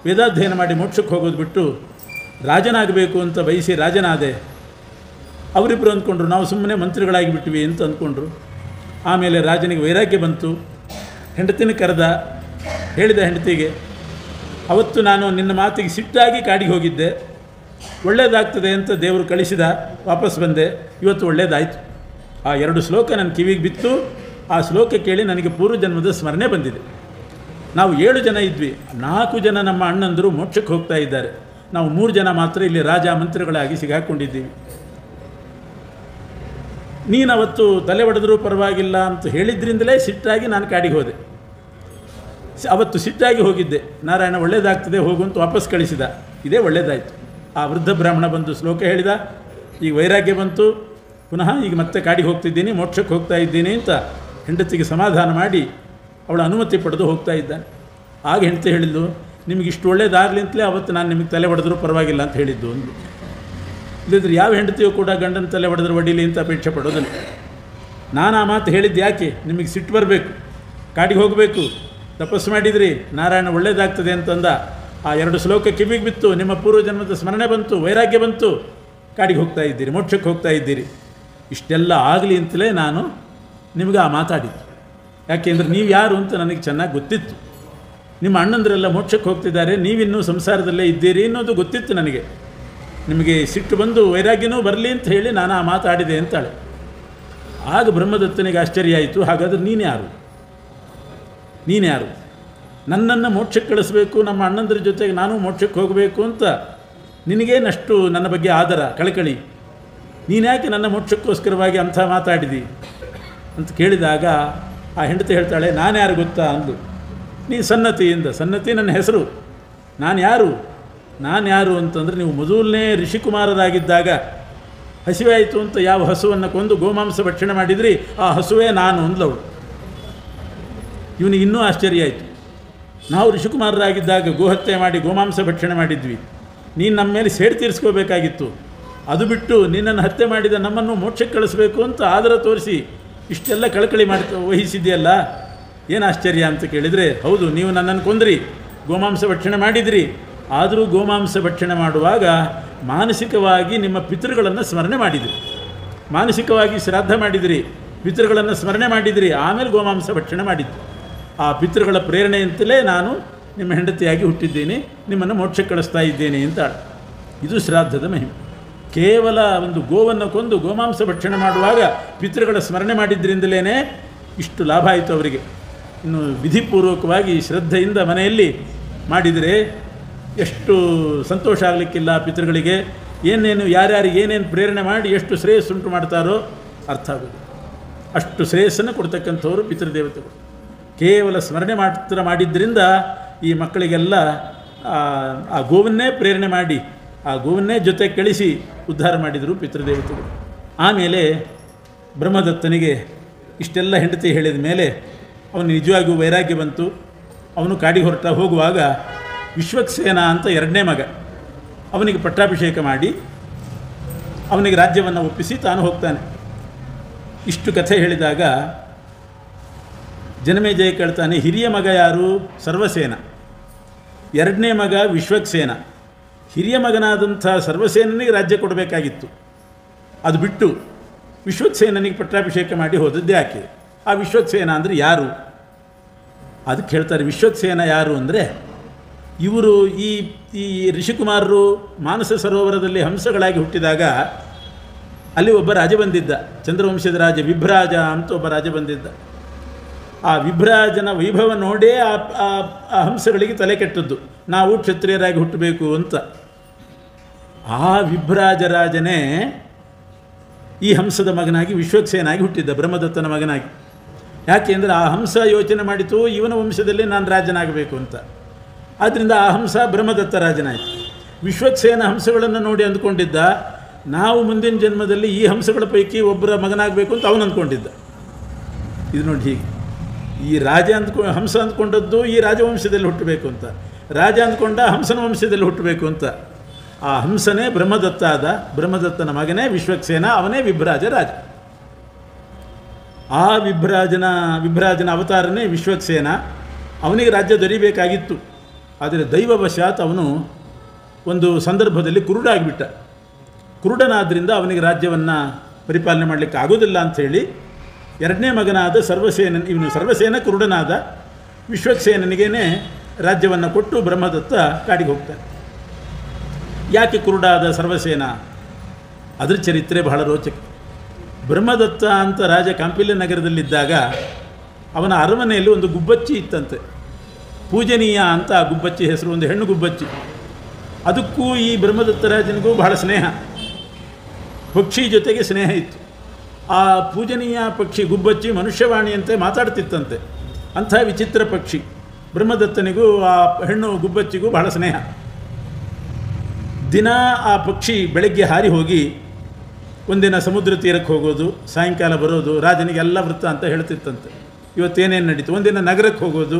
ವೇದಾಧ್ಯಯನ ಮಾಡಿ ಮೋಕ್ಷಕ್ಕೆ ಹೋಗೋದು ಬಿಟ್ಟು ರಾಜನಾಗಬೇಕು ಅಂತ ಬಯಸಿ ರಾಜನಾದೆ. ಅವರಿಬ್ಬರು ಅಂದ್ಕೊಂಡ್ರು ನಾವು ಸುಮ್ಮನೆ ಮಂತ್ರಿಗಳಾಗಿ ಬಿಟ್ವಿ ಅಂತ ಅಂದ್ಕೊಂಡ್ರು. ಆಮೇಲೆ ರಾಜನಿಗೆ ವೈರಾಗ್ಯ ಬಂತು. ಹೆಂಡತಿನ ಕರೆದ, ಹೇಳಿದ ಹೆಂಡತಿಗೆ, ಅವತ್ತು ನಾನು ನಿನ್ನ ಮಾತಿಗೆ ಸಿಟ್ಟಾಗಿ ಕಾಡಿಗೆ ಹೋಗಿದ್ದೆ, ಒಳ್ಳೆಯದಾಗ್ತದೆ ಅಂತ ದೇವರು ಕಳಿಸಿದ, ವಾಪಸ್ ಬಂದೆ, ಇವತ್ತು ಒಳ್ಳೆಯದಾಯಿತು. ಆ 2 ಶ್ಲೋಕ ನನ್ನ ಕಿವಿಗೆ ಬಿತ್ತು. ಆ ಶ್ಲೋಕ ಕೇಳಿ ನನಗೆ ಪೂರ್ವಜನ್ಮದ ಸ್ಮರಣೆ ಬಂದಿದೆ. ನಾವು 7 ಜನ ಇದ್ವಿ, 4 ಜನ ನಮ್ಮ ಅಣ್ಣಂದರು ಮೋಕ್ಷಕ್ಕೆ ಹೋಗ್ತಾ ಇದ್ದಾರೆ, ನಾವು 3 ಜನ ಮಾತ್ರ ಇಲ್ಲಿ ರಾಜ ಮಂತ್ರಿಗಳಾಗಿ ಸಿಗಾಕೊಂಡಿದ್ದೀವಿ. ನೀನು ಅವತ್ತು ತಲೆ ಹೊಡೆದರೂ ಪರವಾಗಿಲ್ಲ ಅಂತ ಹೇಳಿದ್ರಿಂದಲೇ ಸಿಟ್ಟಾಗಿ ನಾನು ಕಾಡಿಗೆ ಹೋದೆ. ಅವತ್ತು ಸಿಟ್ಟಾಗಿ ಹೋಗಿದ್ದೆ. ನಾರಾಯಣ ಒಳ್ಳೇದಾಗ್ತದೆ ಹೋಗು ಅಂತ ವಾಪಸ್ ಕಳಿಸಿದ. ಇದೇ ಒಳ್ಳೇದಾಯಿತು. ಆ ವೃದ್ಧ ಬ್ರಾಹ್ಮಣ ಬಂದು ಶ್ಲೋಕ ಹೇಳಿದ, ಈಗ ವೈರಾಗ್ಯ ಬಂತು, ಪುನಃ ಈಗ ಮತ್ತೆ ಕಾಡಿಗೆ ಹೋಗ್ತಿದ್ದೀನಿ, ಮೋಕ್ಷಕ್ಕೆ ಹೋಗ್ತಾ ಇದ್ದೀನಿ ಅಂತ ಹೆಂಡತಿಗೆ ಸಮಾಧಾನ ಮಾಡಿ ಅವಳ ಅನುಮತಿ ಪಡೆದು ಹೋಗ್ತಾ ಇದ್ದಾನೆ. ಆಗ ಹೆಂಡತಿ ಹೇಳಿದ್ದು, ನಿಮಗೆ ಇಷ್ಟು ಒಳ್ಳೇದಾಗಲಿ ಅಂತಲೇ ಅವತ್ತು ನಾನು ನಿಮಗೆ ತಲೆ ಹೊಡೆದ್ರೂ ಪರವಾಗಿಲ್ಲ ಅಂತ ಹೇಳಿದ್ದು ಒಂದು. ಇಲ್ಲದ್ರೆ ಯಾವ ಹೆಂಡತಿಯೂ ಕೂಡ ಗಂಡನ ತಲೆ ಹೊಡೆದ್ರೆ ಹೊಡೀಲಿ ಅಂತ ಅಪೇಕ್ಷೆ ಪಡೋದಿಲ್ಲ. ನಾನು ಆ ಮಾತು ಹೇಳಿದ್ದು ಯಾಕೆ, ನಿಮಗೆ ಸಿಟ್ಟು ಬರಬೇಕು, ಕಾಡಿಗೆ ಹೋಗಬೇಕು, ತಪಸ್ಸು ಮಾಡಿದ್ರಿ, ನಾರಾಯಣ ಒಳ್ಳೇದಾಗ್ತದೆ ಅಂತಂದ. ಆ 2 ಶ್ಲೋಕ ಕಿವಿಗೆ ಬಿತ್ತು, ನಿಮ್ಮ ಪೂರ್ವಜನ್ಮದ ಸ್ಮರಣೆ ಬಂತು, ವೈರಾಗ್ಯ ಬಂತು, ಕಾಡಿಗೆ ಹೋಗ್ತಾ ಇದ್ದೀರಿ, ಮೋಕ್ಷಕ್ಕೆ ಹೋಗ್ತಾ ಇದ್ದೀರಿ. ಇಷ್ಟೆಲ್ಲ ಆಗಲಿ ಅಂತಲೇ ನಾನು ನಿಮಗೆ ಆ ಮಾತಾಡಿದ್ದು. ಯಾಕೆಂದರೆ ನೀವು ಯಾರು ಅಂತ ನನಗೆ ಚೆನ್ನಾಗಿ ಗೊತ್ತಿತ್ತು. ನಿಮ್ಮ ಅಣ್ಣಂದರೆಲ್ಲ ಮೋಕ್ಷಕ್ಕೆ ಹೋಗ್ತಿದ್ದಾರೆ, ನೀವಿನ್ನೂ ಸಂಸಾರದಲ್ಲೇ ಇದ್ದೀರಿ ಅನ್ನೋದು ಗೊತ್ತಿತ್ತು ನನಗೆ. ನಿಮಗೆ ಸಿಟ್ಟು ಬಂದು ವೈರಾಗ್ಯನೂ ಬರಲಿ ಅಂತ ಹೇಳಿ ನಾನು ಆ ಮಾತಾಡಿದೆ ಅಂತಾಳೆ. ಆಗ ಬ್ರಹ್ಮದತ್ತನಿಗೆ ಆಶ್ಚರ್ಯ ಆಯಿತು. ಹಾಗಾದರೆ ನೀನು ಯಾರು? ನನ್ನನ್ನು ಮೋಕ್ಷಕ್ಕೆ ಕಳಿಸ್ಬೇಕು, ನಮ್ಮ ಅಣ್ಣಂದ್ರ ಜೊತೆಗೆ ನಾನು ಮೋಕ್ಷಕ್ಕೆ ಹೋಗಬೇಕು ಅಂತ ನಿನಗೇನಷ್ಟು ನನ್ನ ಬಗ್ಗೆ ಆದರ ಕಳಕಳಿ, ನೀನು ಯಾಕೆ ನನ್ನ ಮೋಕ್ಷಕ್ಕೋಸ್ಕರವಾಗಿ ಅಂಥ ಮಾತಾಡಿದಿ ಅಂತ ಕೇಳಿದಾಗ ಆ ಹೆಂಡತಿ ಹೇಳ್ತಾಳೆ, ನಾನು ಯಾರು ಗೊತ್ತಾ ಅಂದು. ನೀನು ಸನ್ನತಿ ನನ್ನ ಹೆಸರು. ನಾನು ಯಾರು ಅಂತಂದರೆ, ನೀವು ಮೊದಲನೇ ಋಷಿಕುಮಾರರಾಗಿದ್ದಾಗ ಹಸಿವೆ ಆಯಿತು ಅಂತ ಯಾವ ಹಸುವನ್ನು ಕೊಂದು ಗೋಮಾಂಸ ಭಕ್ಷಣೆ ಮಾಡಿದ್ರಿ, ಆ ಹಸುವೇ ನಾನು ಅಂದ್ಲವಳು. ಇವನಿಗೆ ಇನ್ನೂ ಆಶ್ಚರ್ಯ ಆಯಿತು. ನಾವು ಋಷಿಕುಮಾರರಾಗಿದ್ದಾಗ ಗೋಹತ್ಯೆ ಮಾಡಿ ಗೋಮಾಂಸ ಭಕ್ಷಣೆ ಮಾಡಿದ್ವಿ, ನೀನು ನಮ್ಮ ಮೇಲೆ ಸೇಡು ತೀರಿಸ್ಕೋಬೇಕಾಗಿತ್ತು. ಅದು ಬಿಟ್ಟು ನಿನ್ನನ್ನು ಹತ್ಯೆ ಮಾಡಿದ ನಮ್ಮನ್ನು ಮೋಕ್ಷಕ್ಕೆ ಕಳಿಸ್ಬೇಕು ಅಂತ ಆದರ ತೋರಿಸಿ ಇಷ್ಟೆಲ್ಲ ಕಳಕಳಿ ವಹಿಸಿದೆಯಲ್ಲ, ಏನು ಆಶ್ಚರ್ಯ ಅಂತ ಕೇಳಿದರೆ, ಹೌದು ನೀವು ನನ್ನನ್ನು ಕೊಂದ್ರಿ, ಗೋಮಾಂಸ ಭಕ್ಷಣೆ ಮಾಡಿದಿರಿ. ಆದರೂ ಗೋಮಾಂಸ ಭಕ್ಷಣೆ ಮಾಡುವಾಗ ಮಾನಸಿಕವಾಗಿ ನಿಮ್ಮ ಪಿತೃಗಳನ್ನು ಸ್ಮರಣೆ ಮಾಡಿದಿರಿ, ಮಾನಸಿಕವಾಗಿ ಶ್ರಾದ್ದ ಮಾಡಿದಿರಿ, ಪಿತೃಗಳನ್ನು ಸ್ಮರಣೆ ಮಾಡಿದಿರಿ, ಆಮೇಲೆ ಗೋಮಾಂಸ ಭಕ್ಷಣೆ ಮಾಡಿದ್ದು. ಆ ಪಿತೃಗಳ ಪ್ರೇರಣೆಯಂತಲೇ ನಾನು ನಿಮ್ಮ ಹೆಂಡತಿಯಾಗಿ ಹುಟ್ಟಿದ್ದೀನಿ, ನಿಮ್ಮನ್ನು ಮೋಕ್ಷಕ್ಕೆ ಕಳಿಸ್ತಾ ಇದ್ದೇನೆ ಅಂತ. ಇದು ಶ್ರಾದ್ದದ ಮಹಿಮೆ. ಕೇವಲ ಒಂದು ಗೋವನ್ನು ಕೊಂದು ಗೋಮಾಂಸ ಭಕ್ಷಣೆ ಮಾಡುವಾಗ ಪಿತೃಗಳ ಸ್ಮರಣೆ ಮಾಡಿದ್ದರಿಂದಲೇ ಇಷ್ಟು ಲಾಭ ಆಯಿತು ಅವರಿಗೆ. ಇನ್ನು ವಿಧಿಪೂರ್ವಕವಾಗಿ ಶ್ರದ್ಧೆಯಿಂದ ಮನೆಯಲ್ಲಿ ಮಾಡಿದರೆ ಎಷ್ಟು ಸಂತೋಷ ಆಗಲಿಕ್ಕಿಲ್ಲ. ಪಿತೃಗಳಿಗೆ ಏನೇನು ಯಾರ್ಯಾರಿಗೆ ಏನೇನು ಪ್ರೇರಣೆ ಮಾಡಿ ಎಷ್ಟು ಶ್ರೇಯಸ್ಸುಂಟು ಮಾಡ್ತಾರೋ ಅರ್ಥ ಆಗೋದು. ಅಷ್ಟು ಶ್ರೇಯಸ್ಸನ್ನು ಕೊಡ್ತಕ್ಕಂಥವರು ಪಿತೃದೇವತೆಗಳು. ಕೇವಲ ಸ್ಮರಣೆ ಮಾತ್ರ ಮಾಡಿದ್ದರಿಂದ ಈ ಮಕ್ಕಳಿಗೆಲ್ಲ ಆ ಗೋವನ್ನೇ ಪ್ರೇರಣೆ ಮಾಡಿ ಆ ಗೋವನ್ನೇ ಜೊತೆ ಕಳಿಸಿ ಉದ್ಧಾರ ಮಾಡಿದರು ಪಿತೃದೇವತೆಗಳು. ಆಮೇಲೆ ಬ್ರಹ್ಮದತ್ತನಿಗೆ ಇಷ್ಟೆಲ್ಲ ಹೆಂಡತಿ ಹೇಳಿದ ಮೇಲೆ ಅವನು ನಿಜವಾಗಿಯೂ ವೈರಾಗ್ಯ ಬಂತು. ಅವನು ಕಾಡಿಗೆ ಹೋಗುವಾಗ ವಿಶ್ವಕ್ಸೇನ ಅಂತ 2ನೇ ಮಗ, ಅವನಿಗೆ ಪಟ್ಟಾಭಿಷೇಕ ಮಾಡಿ ಅವನಿಗೆ ರಾಜ್ಯವನ್ನು ಒಪ್ಪಿಸಿ ತಾನು ಹೋಗ್ತಾನೆ. ಇಷ್ಟು ಕಥೆ ಹೇಳಿದಾಗ ಜನಮೇಜಯ ಕೇಳ್ತಾನೆ, ಹಿರಿಯ ಮಗ ಯಾರು? ಸರ್ವಸೇನ. 2ನೇ ಮಗ ವಿಶ್ವಕ್ಸೇನ. ಹಿರಿಯ ಮಗನಾದಂಥ ಸರ್ವಸೇನನಿಗೆ ರಾಜ್ಯ ಕೊಡಬೇಕಾಗಿತ್ತು. ಅದು ಬಿಟ್ಟು ವಿಶ್ವಕ್ಸೇನನಿಗೆ ಪಟ್ಟಾಭಿಷೇಕ ಮಾಡಿ ಹೋದದ್ದು ಯಾಕೆ? ಆ ವಿಶ್ವಕ್ಸೇನ ಅಂದರೆ ಯಾರು? ಅದಕ್ಕೆ ಹೇಳ್ತಾರೆ, ವಿಶ್ವಕ್ಸೇನ ಯಾರು ಅಂದರೆ ಇವರು ಈ ಋಷಿಕುಮಾರರು ಮಾನಸ ಸರೋವರದಲ್ಲಿ ಹಂಸಗಳಾಗಿ ಹುಟ್ಟಿದಾಗ ಅಲ್ಲಿ ಒಬ್ಬ ರಾಜ ಬಂದಿದ್ದ, ಚಂದ್ರವಂಶದ ರಾಜ ವಿಭ್ರಾಜ ಅಂತ ಒಬ್ಬ ರಾಜ ಬಂದಿದ್ದ. ಆ ವಿಭ್ರಾಜನ ವೈಭವ ನೋಡೇ ಆ ಹಂಸಗಳಿಗೆ ತಲೆ ಕೆಟ್ಟದ್ದು, ನಾವು ಕ್ಷತ್ರಿಯರಾಗಿ ಹುಟ್ಟಬೇಕು ಅಂತ. ಆ ವಿಭ್ರಾಜರಾಜನೇ ಈ ಹಂಸದ ಮಗನಾಗಿ ವಿಶ್ವಕ್ಸೇನಾಗಿ ಹುಟ್ಟಿದ್ದ, ಬ್ರಹ್ಮದತ್ತನ ಮಗನಾಗಿ. ಯಾಕೆಂದರೆ ಆ ಹಂಸ ಯೋಚನೆ ಮಾಡಿತು, ಇವನ ವಂಶದಲ್ಲಿ ನಾನು ರಾಜನಾಗಬೇಕು ಅಂತ. ಆದ್ದರಿಂದ ಆ ಹಂಸ ಬ್ರಹ್ಮದತ್ತ ರಾಜನಾಯಿತು. ವಿಶ್ವಕ್ಸೇನ ಹಂಸಗಳನ್ನು ನೋಡಿ ಅಂದ್ಕೊಂಡಿದ್ದ, ನಾವು ಮುಂದಿನ ಜನ್ಮದಲ್ಲಿ ಈ ಹಂಸಗಳ ಪೈಕಿ ಒಬ್ಬರ ಮಗನಾಗಬೇಕು ಅಂತ ಅವನು ಅಂದ್ಕೊಂಡಿದ್ದ. ಇದು ನೋಡಿ, ಹೀಗೆ ಈ ರಾಜ ಹಂಸ ಅಂದ್ಕೊಂಡದ್ದು ಈ ರಾಜವಂಶದಲ್ಲಿ ಹುಟ್ಟಬೇಕು ಅಂತ, ರಾಜ ಅಂದ್ಕೊಂಡ ಹಂಸನ ವಂಶದಲ್ಲಿ ಹುಟ್ಟಬೇಕು ಅಂತ. ಆ ಹಂಸನೇ ಬ್ರಹ್ಮದತ್ತ ಆದ, ಬ್ರಹ್ಮದತ್ತನ ಮಗನೇ ವಿಶ್ವಕ್ಸೇನ, ಅವನೇ ವಿಭ್ರಾಜ ರಾಜ. ಆ ವಿಭ್ರಾಜನ ಅವತಾರನೇ ವಿಶ್ವಕ್ಸೇನ. ಅವನಿಗೆ ರಾಜ್ಯ ದೊರೀಬೇಕಾಗಿತ್ತು. ಆದರೆ ದೈವವಶಾತ್ ಅವನು ಒಂದು ಸಂದರ್ಭದಲ್ಲಿ ಕುರುಡಾಗಿಬಿಟ್ಟ. ಕುರುಡನಾದ್ದರಿಂದ ಅವನಿಗೆ ರಾಜ್ಯವನ್ನು ಪರಿಪಾಲನೆ ಮಾಡಲಿಕ್ಕೆ ಆಗೋದಿಲ್ಲ ಅಂಥೇಳಿ 2ನೇ ಮಗನಾದ ಇವನು ಸರ್ವಸೇನ ಕುರುಡನಾದ, ವಿಶ್ವಕ್ಸೇನನಿಗೇ ರಾಜ್ಯವನ್ನು ಕೊಟ್ಟು ಬ್ರಹ್ಮದತ್ತ ಕಾಡಿಗೆ ಹೋಗ್ತಾನೆ. ಯಾಕೆ ಕುರುಡಾದ ಸರ್ವಸೇನ? ಅದರ ಚರಿತ್ರೆ ಬಹಳ ರೋಚಕ. ಬ್ರಹ್ಮದತ್ತ ಅಂತ ರಾಜ ಕಾಂಪಿಲ್ಯ ನಗರದಲ್ಲಿದ್ದಾಗ ಅವನ ಅರಮನೆಯಲ್ಲಿ ಒಂದು ಗುಬ್ಬಚ್ಚಿ ಇತ್ತಂತೆ, ಪೂಜನೀಯ ಅಂತ. ಆ ಗುಬ್ಬಚ್ಚಿ ಹೆಸರು ಒಂದು ಹೆಣ್ಣು ಗುಬ್ಬಚ್ಚಿ. ಅದಕ್ಕೂ ಈ ಬ್ರಹ್ಮದತ್ತ ರಾಜನಿಗೂ ಬಹಳ ಸ್ನೇಹ, ಪಕ್ಷಿ ಜೊತೆಗೆ ಸ್ನೇಹ ಇತ್ತು. ಆ ಪೂಜನೀಯ ಪಕ್ಷಿ ಗುಬ್ಬಚ್ಚಿ ಮನುಷ್ಯವಾಣಿಯಂತೆ ಮಾತಾಡ್ತಿತ್ತಂತೆ. ಅಂಥ ವಿಚಿತ್ರ ಪಕ್ಷಿ. ಬ್ರಹ್ಮದತ್ತನಿಗೂ ಆ ಹೆಣ್ಣು ಗುಬ್ಬಚ್ಚಿಗೂ ಬಹಳ ಸ್ನೇಹ. ದಿನ ಆ ಪಕ್ಷಿ ಬೆಳಗ್ಗೆ ಹಾರಿ ಹೋಗಿ ಒಂದಿನ ಸಮುದ್ರ ತೀರಕ್ಕೆ ಹೋಗೋದು, ಸಾಯಂಕಾಲ ಬರೋದು, ರಾಜನಿಗೆಲ್ಲ ವೃತ್ತ ಅಂತ ಹೇಳ್ತಿತ್ತಂತೆ. ಇವತ್ತೇನೇನು ನಡೀತು. ಒಂದಿನ ನಗರಕ್ಕೆ ಹೋಗೋದು,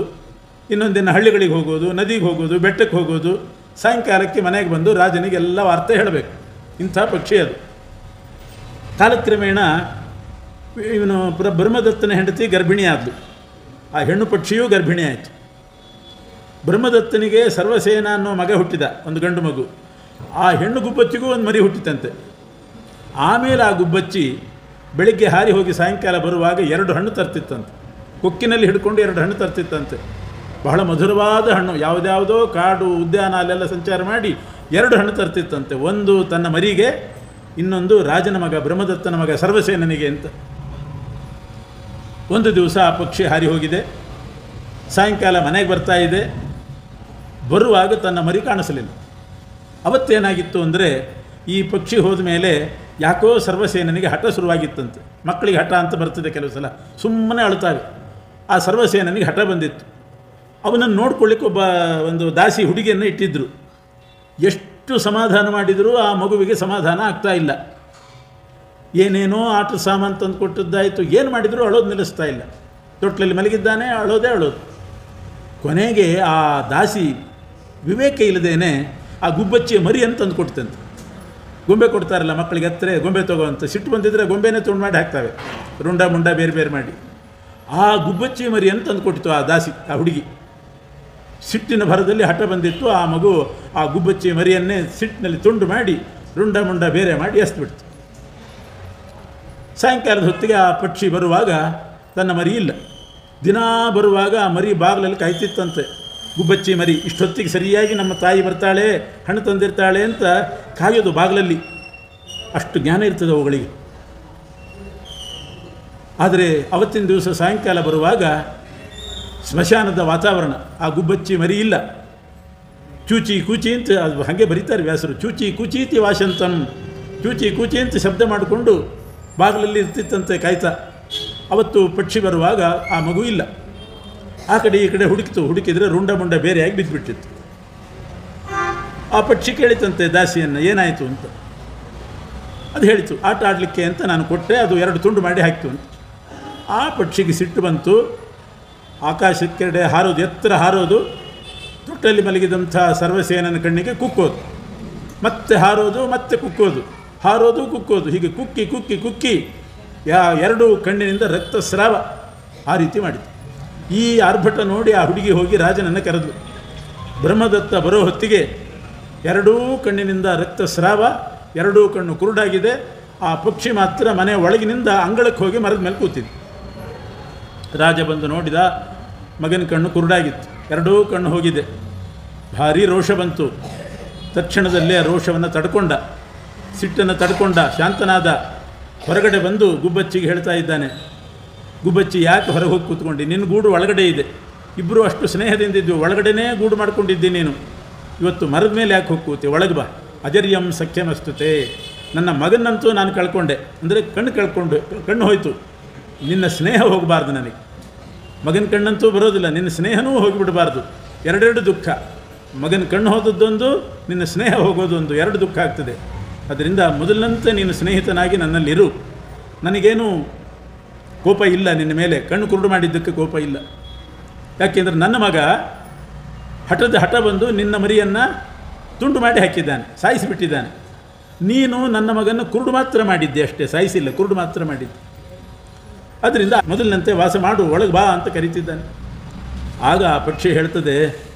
ಇನ್ನೊಂದಿನ ಹಳ್ಳಿಗಳಿಗೆ ಹೋಗೋದು, ನದಿಗೆ ಹೋಗೋದು, ಬೆಟ್ಟಕ್ಕೆ ಹೋಗೋದು, ಸಾಯಂಕಾಲಕ್ಕೆ ಮನೆಗೆ ಬಂದು ರಾಜನಿಗೆಲ್ಲ ವಾರ್ತೆ ಹೇಳಬೇಕು. ಇಂಥ ಪಕ್ಷಿ ಅದು. ಕಾಲಕ್ರಮೇಣ ಇವನು ಬ್ರಹ್ಮದತ್ತನ ಹೆಂಡತಿ ಗರ್ಭಿಣಿ ಆದಳು. ಆ ಹೆಣ್ಣು ಪಕ್ಷಿಯೂ ಗರ್ಭಿಣಿ ಆಯಿತು. ಬ್ರಹ್ಮದತ್ತನಿಗೆ ಸರ್ವಸೇನ ಅನ್ನೋ ಮಗ ಹುಟ್ಟಿದ, ಒಂದು ಗಂಡು ಮಗು. ಆ ಹೆಣ್ಣು ಗುಬ್ಬಚ್ಚಿಗೂ ಒಂದು ಮರಿ ಹುಟ್ಟಿತಂತೆ. ಆಮೇಲೆ ಆ ಗುಬ್ಬಚ್ಚಿ ಬೆಳಿಗ್ಗೆ ಹಾರಿ ಹೋಗಿ ಸಾಯಂಕಾಲ ಬರುವಾಗ 2 ಹಣ್ಣು ತರ್ತಿತ್ತಂತೆ. ಕೊಕ್ಕಿನಲ್ಲಿ ಹಿಡ್ಕೊಂಡು 2 ಹಣ್ಣು ತರ್ತಿತ್ತಂತೆ. ಬಹಳ ಮಧುರವಾದ ಹಣ್ಣು. ಯಾವುದ್ಯಾವುದೋ ಕಾಡು ಉದ್ಯಾನ ಅಲ್ಲೆಲ್ಲ ಸಂಚಾರ ಮಾಡಿ 2 ಹಣ್ಣು ತರ್ತಿತ್ತಂತೆ. ಒಂದು ತನ್ನ ಮರಿಗೆ, ಇನ್ನೊಂದು ರಾಜನ ಮಗ ಬ್ರಹ್ಮದತ್ತನ ಮಗ ಸರ್ವಸೇನನಿಗೆ ಅಂತ. ಒಂದು ದಿವಸ ಆ ಪಕ್ಷಿ ಹಾರಿ ಹೋಗಿದೆ. ಸಾಯಂಕಾಲ ಮನೆಗೆ ಬರ್ತಾ ಇದೆ. ಬರುವಾಗ ತನ್ನ ಮರಿ ಕಾಣಿಸಲಿಲ್ಲ. ಅವತ್ತೇನಾಗಿತ್ತು ಅಂದರೆ, ಈ ಪಕ್ಷಿ ಹೋದ ಮೇಲೆ ಯಾಕೋ ಸರ್ವಸೇನನಿಗೆ ಹಠ ಶುರುವಾಗಿತ್ತಂತೆ. ಮಕ್ಕಳಿಗೆ ಹಠ ಅಂತ ಬರ್ತದೆ ಕೆಲವು ಸಲ, ಸುಮ್ಮನೆ ಅಳ್ತಾವೆ. ಆ ಸರ್ವಸೇನನಿಗೆ ಹಠ ಬಂದಿತ್ತು. ಅವನನ್ನು ನೋಡ್ಕೊಳ್ಳಿಕ್ಕೆ ಒಂದು ದಾಸಿ ಹುಡುಗಿಯನ್ನು ಇಟ್ಟಿದ್ದರು. ಎಷ್ಟು ಸಮಾಧಾನ ಮಾಡಿದರೂ ಆ ಮಗುವಿಗೆ ಸಮಾಧಾನ ಆಗ್ತಾ ಇಲ್ಲ. ಏನೇನೋ ಆಟ ಸಾಮಾನು ತಂದು ಕೊಟ್ಟದ್ದಾಯಿತು, ಏನು ಮಾಡಿದರೂ ಅಳೋದು ನಿಲ್ಲಿಸ್ತಾ ಇಲ್ಲ. ತೊಟ್ಲಲ್ಲಿ ಮಲಗಿದ್ದಾನೆ, ಅಳೋದೇ ಅಳೋದು. ಕೊನೆಗೆ ಆ ದಾಸಿ ವಿವೇಕ ಇಲ್ಲದೇನೆ ಆ ಗುಬ್ಬಚ್ಚಿಯ ಮರಿ ಅಂತ ತಂದು ಕೊಡ್ತಂತೆ. ಗೊಂಬೆ ಕೊಡ್ತಾರಲ್ಲ ಮಕ್ಕಳಿಗೆ, ಹತ್ತಿರ ಗೊಂಬೆ ತೊಗೋಂತ. ಸಿಟ್ಟು ಬಂದಿದ್ದರೆ ಗೊಂಬೆನೇ ತುಂಡು ಮಾಡಿ ಹಾಕ್ತಾವೆ, ರುಂಡ ಮುಂಡ ಬೇರೆ ಬೇರೆ ಮಾಡಿ. ಆ ಗುಬ್ಬಚ್ಚಿ ಮರಿ ಅಂತ ತಂದು ಕೊಟ್ಟಿತ್ತು ಆ ದಾಸಿ, ಆ ಹುಡುಗಿ. ಸಿಟ್ಟಿನ ಭರದಲ್ಲಿ ಹಠ ಬಂದಿತ್ತು. ಆ ಮಗು ಆ ಗುಬ್ಬಚ್ಚಿ ಮರಿಯನ್ನೇ ಸಿಟ್ಟಿನಲ್ಲಿ ತುಂಡು ಮಾಡಿ ರುಂಡ ಮುಂಡ ಬೇರೆ ಮಾಡಿ ಎಸ್ಬಿಡ್ತು. ಸಾಯಂಕಾಲದ ಹೊತ್ತಿಗೆ ಆ ಪಕ್ಷಿ ಬರುವಾಗ ತನ್ನ ಮರಿ ಇಲ್ಲ. ದಿನ ಬರುವಾಗ ಆ ಮರಿ ಬಾಗಿಲಲ್ಲಿ ಕಾಯ್ತಿತ್ತಂತೆ. ಗುಬ್ಬಚ್ಚಿ ಮರಿ ಇಷ್ಟೊತ್ತಿಗೆ ಸರಿಯಾಗಿ ನಮ್ಮ ತಾಯಿ ಬರ್ತಾಳೆ, ಹಣ್ಣು ತಂದಿರ್ತಾಳೆ ಅಂತ ಕಾಯೋದು ಬಾಗಿಲಲ್ಲಿ. ಅಷ್ಟು ಜ್ಞಾನ ಇರ್ತದೆ ಅವುಗಳಿಗೆ. ಆದರೆ ಅವತ್ತಿನ ದಿವಸ ಸಾಯಂಕಾಲ ಬರುವಾಗ ಸ್ಮಶಾನದ ವಾತಾವರಣ, ಆ ಗುಬ್ಬಚ್ಚಿ ಮರಿ ಇಲ್ಲ. ಚೂಚಿ ಕೂಚಿ ಅಂತ ಅದು ಹಾಗೆ ಬರೀತಾರೆ ವ್ಯಾಸರು. ಚೂಚಿ ಕೂಚೀತಿ ವಾಶಂತಂ, ಚೂಚಿ ಕೂಚಿ ಅಂತ ಶಬ್ದ ಮಾಡಿಕೊಂಡು ಬಾಗಿಲಲ್ಲಿ ಇರ್ತಿತ್ತಂತೆ ಕಾಯ್ತಾ. ಅವತ್ತು ಪಕ್ಷಿ ಬರುವಾಗ ಆ ಮಗು ಇಲ್ಲ. ಆ ಕಡೆ ಈ ಕಡೆ ಹುಡುಕಿದರೆ ರುಂಡ ಮುಂಡ ಬೇರೆಯಾಗಿ ಬಿದ್ದುಬಿಟ್ಟಿತ್ತು. ಆ ಪಕ್ಷಿ ಕೇಳಿತಂತೆ ದಾಸಿಯನ್ನು, ಏನಾಯಿತು ಅಂತ. ಅದು ಹೇಳಿತು, ಆಟ ಆಡಲಿಕ್ಕೆ ಅಂತ ನಾನು ಕೊಟ್ಟೆ, ಅದು 2 ತುಂಡು ಮಾಡಿ ಹಾಕಿತು ಅಂತ. ಆ ಪಕ್ಷಿಗೆ ಸಿಟ್ಟು ಬಂತು. ಆಕಾಶಕ್ಕೆ ಹಾರೋದು, ಎತ್ತರ ಹಾರೋದು, ತೊಟ್ಟಲ್ಲಿ ಮಲಗಿದಂಥ ಸರ್ವಸೇನನ ಕಣ್ಣಿಗೆ ಕುಕ್ಕೋದು, ಮತ್ತೆ ಹಾರೋದು, ಮತ್ತೆ ಕುಕ್ಕೋದು, ಹಾರೋದು ಕುಕ್ಕೋದು. ಹೀಗೆ ಕುಕ್ಕಿ ಕುಕ್ಕಿ ಕುಕ್ಕಿ 2 ಕಣ್ಣಿನಿಂದ ರಕ್ತಸ್ರಾವ. ಆ ರೀತಿ ಮಾಡಿತು. ಈ ಆರ್ಭಟ ನೋಡಿ ಆ ಹುಡುಗಿ ಹೋಗಿ ರಾಜನನ್ನು ಕರೆದು. ಬ್ರಹ್ಮದತ್ತ ಬರೋ ಹೊತ್ತಿಗೆ 2 ಕಣ್ಣಿನಿಂದ ರಕ್ತಸ್ರಾವ, 2 ಕಣ್ಣು ಕುರುಡಾಗಿದೆ. ಆ ಪಕ್ಷಿ ಮಾತ್ರ ಮನೆ ಒಳಗಿನಿಂದ ಅಂಗಳಕ್ಕೆ ಹೋಗಿ ಮರದ ಮೇಲೆ ಕೂತಿದ್ದು. ರಾಜ ಬಂದು ನೋಡಿದ, ಮಗನ ಕಣ್ಣು ಕುರುಡಾಗಿತ್ತು, 2 ಕಣ್ಣು ಹೋಗಿದೆ. ಭಾರೀ ರೋಷ ಬಂತು. ತಕ್ಷಣದಲ್ಲೇ ಆ ರೋಷವನ್ನು ತಡ್ಕೊಂಡ, ಸಿಟ್ಟನ್ನು ತಡ್ಕೊಂಡ, ಶಾಂತನಾದ. ಹೊರಗಡೆ ಬಂದು ಗುಬ್ಬಚ್ಚಿಗೆ ಹೇಳ್ತಾ ಇದ್ದಾನೆ, ಗುಬ್ಬಚ್ಚಿ ಯಾಕೆ ಹೊರಗೆ ಹೋಗಿ ಕೂತ್ಕೊಂಡು? ನಿನ್ನ ಗೂಡು ಒಳಗಡೆ ಇದೆ. ಇಬ್ಬರು ಅಷ್ಟು ಸ್ನೇಹದಿಂದಿದ್ವಿ, ಒಳಗಡೆನೇ ಗೂಡು ಮಾಡ್ಕೊಂಡಿದ್ದೀನಿ ನೀನು. ಇವತ್ತು ಮರದ ಮೇಲೆ ಯಾಕೆ ಹೋಗಿ ಕೂತಿ? ಒಳಗೆ ಬಾ. ಅಜರ್ಯಂ ಸಖ್ಯಮಸ್ತುತೆ. ನನ್ನ ಮಗನಂತೂ ನಾನು ಕಳ್ಕೊಂಡೆ, ಅಂದರೆ ಕಣ್ಣು ಹೋಯಿತು. ನಿನ್ನ ಸ್ನೇಹ ಹೋಗಬಾರ್ದು ನನಗೆ. ಮಗನ ಕಣ್ಣಂತೂ ಬರೋದಿಲ್ಲ, ನಿನ್ನ ಸ್ನೇಹನೂ ಹೋಗಿಬಿಡಬಾರ್ದು. 2 ದುಃಖ. ಮಗನ ಕಣ್ಣು ಹೋದದ್ದೊಂದು, ನಿನ್ನ ಸ್ನೇಹ ಹೋಗೋದೊಂದು, 2 ದುಃಖ ಆಗ್ತದೆ. ಅದರಿಂದ ಮೊದಲಿನಂತೆ ನೀನು ಸ್ನೇಹಿತನಾಗಿ ನನ್ನಲ್ಲಿರು. ನನಗೇನು ಕೋಪ ಇಲ್ಲ ನಿನ್ನ ಮೇಲೆ, ಕಣ್ಣು ಕುರುಡು ಮಾಡಿದ್ದಕ್ಕೆ ಕೋಪ ಇಲ್ಲ. ಯಾಕೆಂದರೆ ನನ್ನ ಮಗ ಹಠ ಬಂದು ನಿನ್ನ ಮರಿಯನ್ನು ತುಂಡು ಮಾಡಿ ಹಾಕಿದ್ದಾನೆ, ಸಾಯಿಸಿಬಿಟ್ಟಿದ್ದಾನೆ. ನೀನು ನನ್ನ ಮಗನ್ನು ಕುರುಡು ಮಾತ್ರ ಮಾಡಿದ್ದೆ ಅಷ್ಟೇ, ಸಾಯಿಸಿಲ್ಲ, ಕುರುಡು ಮಾತ್ರ ಮಾಡಿದ್ದೆ. ಅದರಿಂದ ಮೊದಲಿನಂತೆ ವಾಸ ಮಾಡು, ಒಳಗೆ ಬಾ ಅಂತ ಕರೀತಿದ್ದಾನೆ. ಆಗ ಆ ಪಕ್ಷಿ ಹೇಳ್ತದೆ,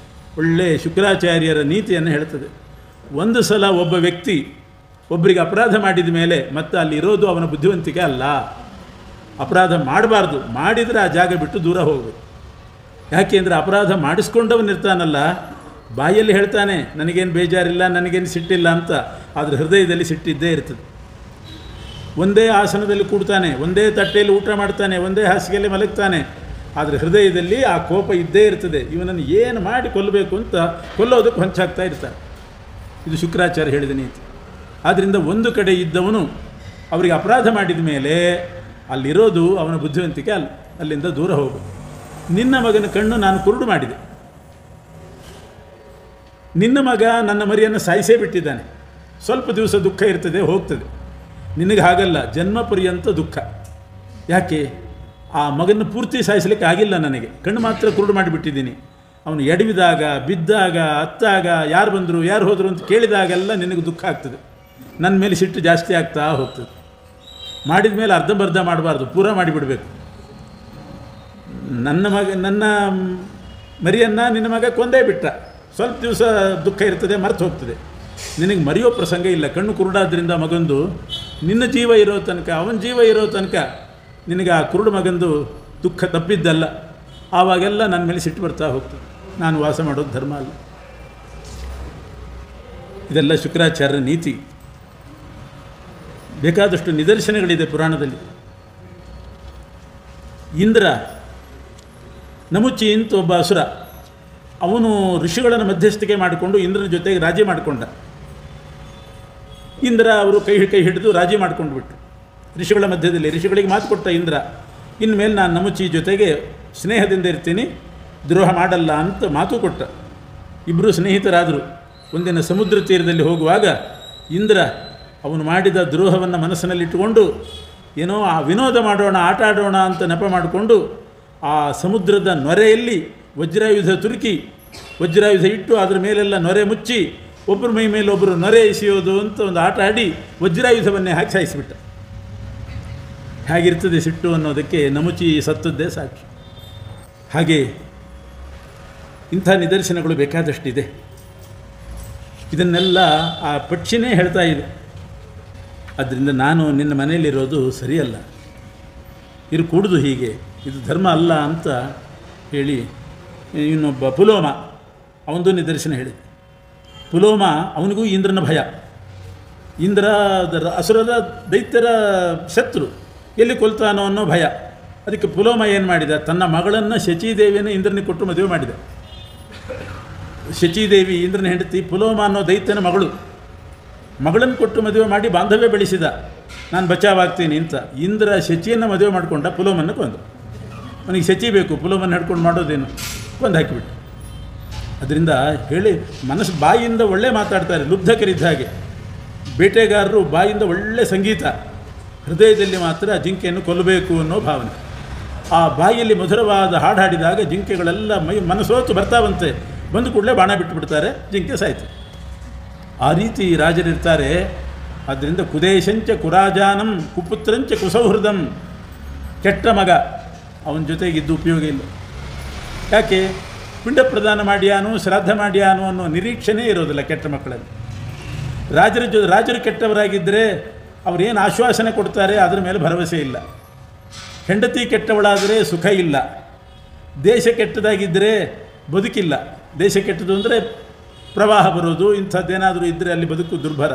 ಒಳ್ಳೆ ಶುಕ್ರಾಚಾರ್ಯರ ನೀತಿಯನ್ನು ಹೇಳ್ತದೆ. ಒಂದು ಸಲ ಒಬ್ಬ ವ್ಯಕ್ತಿ ಒಬ್ಬರಿಗೆ ಅಪರಾಧ ಮಾಡಿದ ಮೇಲೆ ಮತ್ತೆ ಅಲ್ಲಿ ಇರೋದು ಅವನ ಬುದ್ಧಿವಂತಿಕೆ ಅಲ್ಲ. ಅಪರಾಧ ಮಾಡಬಾರ್ದು, ಮಾಡಿದರೆ ಆ ಜಾಗ ಬಿಟ್ಟು ದೂರ ಹೋಗಬೇಕು. ಯಾಕೆಂದರೆ ಅಪರಾಧ ಮಾಡಿಸ್ಕೊಂಡವನಿರ್ತಾನಲ್ಲ, ಬಾಯಲ್ಲಿ ಹೇಳ್ತಾನೆ ನನಗೇನು ಬೇಜಾರಿಲ್ಲ, ನನಗೇನು ಸಿಟ್ಟಿಲ್ಲ ಅಂತ, ಆದರೆ ಹೃದಯದಲ್ಲಿ ಸಿಟ್ಟಿದ್ದೇ ಇರ್ತದೆ. ಒಂದೇ ಆಸನದಲ್ಲಿ ಕೂಡ್ತಾನೆ, ಒಂದೇ ತಟ್ಟೆಯಲ್ಲಿ ಊಟ ಮಾಡ್ತಾನೆ, ಒಂದೇ ಹಾಸಿಗೆಯಲ್ಲಿ ಮಲಗ್ತಾನೆ, ಆದರೆ ಹೃದಯದಲ್ಲಿ ಆ ಕೋಪ ಇದ್ದೇ ಇರ್ತದೆ. ಇವನನ್ನು ಏನು ಮಾಡಿ ಕೊಲ್ಲಬೇಕು ಅಂತ ಕೊಲ್ಲೋದಕ್ಕೆ ಹೊಂಚಾಗ್ತಾ ಇರ್ತಾರೆ. ಇದು ಶುಕ್ರಾಚಾರ್ಯ ಹೇಳಿದ ನೀತಿ. ಆದ್ದರಿಂದ ಒಂದು ಕಡೆ ಇದ್ದವನು ಅವರಿಗೆ ಅಪರಾಧ ಮಾಡಿದ ಮೇಲೆ ಅಲ್ಲಿರೋದು ಅವನ ಬುದ್ಧಿವಂತಿಕೆ ಅಲ್ಲಿಂದ ದೂರ ಹೋಗು. ನಿನ್ನ ಮಗನ ಕಣ್ಣು ನಾನು ಕುರುಡು ಮಾಡಿದೆ. ನಿನ್ನ ಮಗ ನನ್ನ ಮರಿಯನ್ನು ಸಾಯಿಸೇ ಬಿಟ್ಟಿದ್ದಾನೆ. ಸ್ವಲ್ಪ ದಿವಸ ದುಃಖ ಇರ್ತದೆ, ಹೋಗ್ತದೆ. ನಿನಗೆ ಹಾಗಲ್ಲ, ಜನ್ಮ ಪರ್ಯಂತ ದುಃಖ. ಯಾಕೆ? ಆ ಮಗನ ಪೂರ್ತಿ ಸಾಯಿಸಲಿಕ್ಕೆ ಆಗಿಲ್ಲ ನನಗೆ, ಕಣ್ಣು ಮಾತ್ರ ಕುರುಡು ಮಾಡಿಬಿಟ್ಟಿದ್ದೀನಿ. ಅವನು ಎಡವಿದಾಗ, ಬಿದ್ದಾಗ, ಅತ್ತಾಗ, ಯಾರು ಬಂದರು ಯಾರು ಹೋದರು ಅಂತ ಕೇಳಿದಾಗೆಲ್ಲ ನಿನಗೆ ದುಃಖ ಆಗ್ತದೆ. ನನ್ನ ಮೇಲೆ ಸಿಟ್ಟು ಜಾಸ್ತಿ ಆಗ್ತಾ ಹೋಗ್ತದೆ. ಮಾಡಿದ ಮೇಲೆ ಅರ್ಧಂಬರ್ಧ ಮಾಡಬಾರ್ದು, ಪೂರ ಮಾಡಿಬಿಡಬೇಕು. ನನ್ನ ಮರಿಯನ್ನು ನಿನ್ನ ಮಗ ಕೊಂದೇ ಬಿಟ್ಟ. ಸ್ವಲ್ಪ ದಿವಸ ದುಃಖ ಇರ್ತದೆ, ಮರೆತು ಹೋಗ್ತದೆ. ನಿನಗೆ ಮರೆಯೋ ಪ್ರಸಂಗ ಇಲ್ಲ. ಕಣ್ಣು ಕುರುಡಾದ್ರಿಂದ ಮಗಂದು ನಿನ್ನ ಜೀವ ಇರೋ ತನಕ, ಅವನ ಜೀವ ಇರೋ ತನಕ ನಿನಗೆ ಆ ಕುರುಡು ಮಗಂದು ದುಃಖ ತಪ್ಪಿದ್ದಲ್ಲ. ಆವಾಗೆಲ್ಲ ನನ್ನ ಮೇಲೆ ಸಿಟ್ಟು ಬರ್ತಾ ಹೋಗ್ತದೆ. ನಾನು ವಾಸ ಮಾಡೋದು ಧರ್ಮ ಅಲ್ಲ. ಇದೆಲ್ಲ ಶುಕ್ರಾಚಾರ್ಯರ ನೀತಿ. ಬೇಕಾದಷ್ಟು ನಿದರ್ಶನಗಳಿದೆ ಪುರಾಣದಲ್ಲಿ. ಇಂದ್ರ ನಮುಚಿ ಅಂತ ಒಬ್ಬ ಅಸುರ, ಅವನು ಋಷಿಗಳನ್ನು ಮಧ್ಯಸ್ಥಿಕೆ ಮಾಡಿಕೊಂಡು ಇಂದ್ರನ ಜೊತೆಗೆ ರಾಜಿ ಮಾಡಿಕೊಂಡ. ಇಂದ್ರ ಅವರು ಕೈ ಹಿಡಿದು ರಾಜಿ ಮಾಡಿಕೊಂಡು ಬಿಟ್ಟು ಋಷಿಗಳ ಮಧ್ಯದಲ್ಲಿ. ಋಷಿಗಳಿಗೆ ಮಾತು ಕೊಟ್ಟ ಇಂದ್ರ, ಇನ್ಮೇಲೆ ನಾನು ನಮುಚಿ ಜೊತೆಗೆ ಸ್ನೇಹದಿಂದ ಇರ್ತೀನಿ, ದ್ರೋಹ ಮಾಡಲ್ಲ ಅಂತ ಮಾತು ಕೊಟ್ಟ. ಇಬ್ಬರು ಸ್ನೇಹಿತರಾದರು. ಒಂದಿನ ಸಮುದ್ರ ತೀರದಲ್ಲಿ ಹೋಗುವಾಗ ಇಂದ್ರ ಅವನು ಮಾಡಿದ ದ್ರೋಹವನ್ನು ಮನಸ್ಸಿನಲ್ಲಿಟ್ಟುಕೊಂಡು ಏನೋ ಆ ವಿನೋದ ಮಾಡೋಣ, ಆಟ ಆಡೋಣ ಅಂತ ನೆಪ ಮಾಡಿಕೊಂಡು ಆ ಸಮುದ್ರದ ನೊರೆಯಲ್ಲಿ ವಜ್ರಾಯುಧ ತುರುಕಿ, ವಜ್ರಾಯುಧ ಇಟ್ಟು ಅದರ ಮೇಲೆಲ್ಲ ನೊರೆ ಮುಚ್ಚಿ ಒಬ್ಬರ ಮೈ ಮೇಲೆ ಒಬ್ಬರು ನೊರೆ ಎಸೆಯೋದು ಅಂತ ಒಂದು ಆಟ ಆಡಿ ವಜ್ರಾಯುಧವನ್ನೇ ಹಾಕಿ ಸಾಯಿಸಿಬಿಟ್ಟ. ಹೇಗಿರ್ತದೆ ಸಿಟ್ಟು ಅನ್ನೋದಕ್ಕೆ ನಮುಚಿ ಸತ್ತದ್ದೇ ಸಾಕ್ಷಿ. ಹಾಗೆ ಇಂಥ ನಿದರ್ಶನಗಳು ಬೇಕಾದಷ್ಟಿದೆ. ಇದನ್ನೆಲ್ಲ ಆ ಪಕ್ಷಿನೇ ಹೇಳ್ತಾ ಇದೆ. ಆದ್ದರಿಂದ ನಾನು ನಿನ್ನ ಮನೆಯಲ್ಲಿರೋದು ಸರಿಯಲ್ಲ, ಇದು ಕೂಡುದು ಹೀಗೆ, ಇದು ಧರ್ಮ ಅಲ್ಲ ಅಂತ ಹೇಳಿ ಇನ್ನೊಬ್ಬ ಪುಲೋಮ ಅವನದು ನಿದರ್ಶನ ಹೇಳಿದೆ. ಪುಲೋಮ ಅವನಿಗೂ ಇಂದ್ರನ ಭಯ. ಇಂದ್ರ ಅಸುರದ ದೈತ್ಯರ ಶತ್ರು, ಎಲ್ಲಿ ಕೊಲ್ತಾನೋ ಅನ್ನೋ ಭಯ. ಅದಕ್ಕೆ ಪುಲೋಮ ಏನು ಮಾಡಿದ, ತನ್ನ ಮಗಳನ್ನು ಶಚೀದೇವಿಯನ್ನು ಇಂದ್ರನಿಗೆ ಕೊಟ್ಟು ಮದುವೆ ಮಾಡಿದ. ಶಚೀದೇವಿ ಇಂದ್ರನ ಹೆಂಡತಿ, ಪುಲೋಮ ಅನ್ನೋ ದೈತ್ಯನ ಮಗಳನ್ನು ಕೊಟ್ಟು ಮದುವೆ ಮಾಡಿ ಬಾಂಧವ್ಯ ಬೆಳೆಸಿದ. ನಾನು ಬಚಾವಾಗ್ತೀನಿ ಅಂತ. ಇಂದ್ರ ಶಚಿಯನ್ನು ಮದುವೆ ಮಾಡಿಕೊಂಡ, ಪುಲೋಮನ್ನು ಕೊಂದು. ಅವನಿಗೆ ಶಚಿ ಬೇಕು, ಪುಲೋಮನ್ನು ಹಿಡ್ಕೊಂಡು ಮಾಡೋದೇನು, ಕೊಂದು ಹಾಕಿಬಿಟ್ಟು. ಅದರಿಂದ ಹೇಳಿ ಮನಸ್ಸು ಬಾಯಿಯಿಂದ ಒಳ್ಳೆ ಮಾತಾಡ್ತಾರೆ, ಲುಬ್ಧಕರಿದ್ದ ಹಾಗೆ. ಬೇಟೆಗಾರರು ಬಾಯಿಂದ ಒಳ್ಳೆ ಸಂಗೀತ, ಹೃದಯದಲ್ಲಿ ಮಾತ್ರ ಜಿಂಕೆಯನ್ನು ಕೊಲ್ಲಬೇಕು ಅನ್ನೋ ಭಾವನೆ. ಆ ಬಾಯಿಯಲ್ಲಿ ಮಧುರವಾದ ಹಾಡು ಹಾಡಿದಾಗ ಜಿಂಕೆಗಳೆಲ್ಲ ಮನಸ್ಸೋತು ಬರ್ತಾವಂತೆ, ಬಂದು ಕೂಡಲೇ ಬಾಣ ಬಿಟ್ಟುಬಿಡ್ತಾರೆ, ಜಿಂಕೆ ಸಾಯ್ತು. ಆ ರೀತಿ ರಾಜರಿರ್ತಾರೆ. ಆದ್ದರಿಂದ ಕುದೇಶಂಚ ಕುರಾಜಾನಂ ಕುಪುತ್ರಂಚ ಕುಸೌಹೃದಂ. ಕೆಟ್ಟ ಮಗ ಅವನ ಜೊತೆಗಿದ್ದು ಉಪಯೋಗ ಇಲ್ಲ. ಯಾಕೆ? ಪಿಂಡ ಪ್ರದಾನ ಮಾಡ್ಯಾನು, ಶ್ರಾದ್ದ ಮಾಡ್ಯಾನು ಅನ್ನೋ ನಿರೀಕ್ಷೆನೇ ಇರೋದಿಲ್ಲ ಕೆಟ್ಟ ಮಕ್ಕಳಲ್ಲಿ. ರಾಜರು ಕೆಟ್ಟವರಾಗಿದ್ದರೆ ಅವರೇನು ಆಶ್ವಾಸನೆ ಕೊಡ್ತಾರೆ ಅದರ ಮೇಲೆ ಭರವಸೆ ಇಲ್ಲ. ಹೆಂಡತಿ ಕೆಟ್ಟವಳಾದರೆ ಸುಖ ಇಲ್ಲ. ದೇಶ ಕೆಟ್ಟದಾಗಿದ್ದರೆ ಬದುಕಿಲ್ಲ. ದೇಶ ಕೆಟ್ಟದು ಅಂದರೆ ಪ್ರವಾಹ ಬರೋದು, ಇಂಥದ್ದೇನಾದರೂ ಇದ್ದರೆ ಅಲ್ಲಿ ಬದುಕು ದುರ್ಭರ.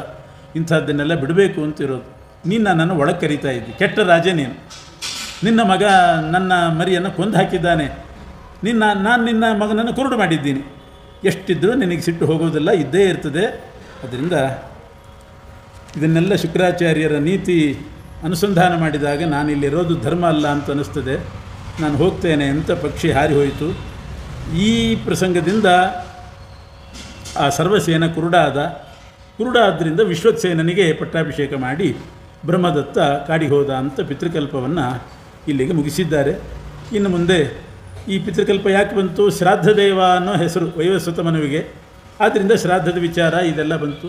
ಇಂಥದ್ದನ್ನೆಲ್ಲ ಬಿಡಬೇಕು ಅಂತ ಇರೋದು. ನೀನು ನನ್ನನ್ನು ಒಳಗೆ ಕರೀತಾ ಇದ್ದಿ, ಕೆಟ್ಟ ರಾಜ ನೀನು. ನಿನ್ನ ಮಗ ನನ್ನ ಮರಿಯನ್ನು ಕೊಂದು ಹಾಕಿದ್ದಾನೆ, ನಾನು ನಿನ್ನ ಮಗನನ್ನು ಕುರುಡು ಮಾಡಿದ್ದೀನಿ. ಎಷ್ಟಿದ್ರೂ ನಿನಗೆ ಸಿಟ್ಟು ಹೋಗೋದಿಲ್ಲ, ಇದ್ದೇ ಇರ್ತದೆ. ಅದರಿಂದ ಇದನ್ನೆಲ್ಲ ಶುಕ್ರಾಚಾರ್ಯರ ನೀತಿ ಅನುಸಂಧಾನ ಮಾಡಿದಾಗ ನಾನಿಲ್ಲಿರೋದು ಧರ್ಮ ಅಲ್ಲ ಅಂತ ಅನ್ನಿಸ್ತದೆ. ನಾನು ಹೋಗ್ತೇನೆ ಅಂತ ಪಕ್ಷಿ ಹಾರಿ ಹೋಯಿತು. ಈ ಪ್ರಸಂಗದಿಂದ ಆ ಸರ್ವಸೇನ ಕುರುಡಾದ್ದರಿಂದ ವಿಶ್ವಕ್ಸೇನನಿಗೆ ಪಟ್ಟಾಭಿಷೇಕ ಮಾಡಿ ಬ್ರಹ್ಮದತ್ತ ಕಾಡಿಗೆ ಹೋದ ಅಂತ ಪಿತೃಕಲ್ಪವನ್ನು ಇಲ್ಲಿಗೆ ಮುಗಿಸಿದ್ದಾರೆ. ಇನ್ನು ಮುಂದೆ ಈ ಪಿತೃಕಲ್ಪ ಯಾಕೆ ಬಂತು? ಶ್ರಾದ್ದ ದೇವ ಅನ್ನೋ ಹೆಸರು ವೈವಸ್ವತ ಮನುವಿಗೆ. ಆದ್ದರಿಂದ ಶ್ರಾದ್ದದ ವಿಚಾರ ಇದೆಲ್ಲ ಬಂತು.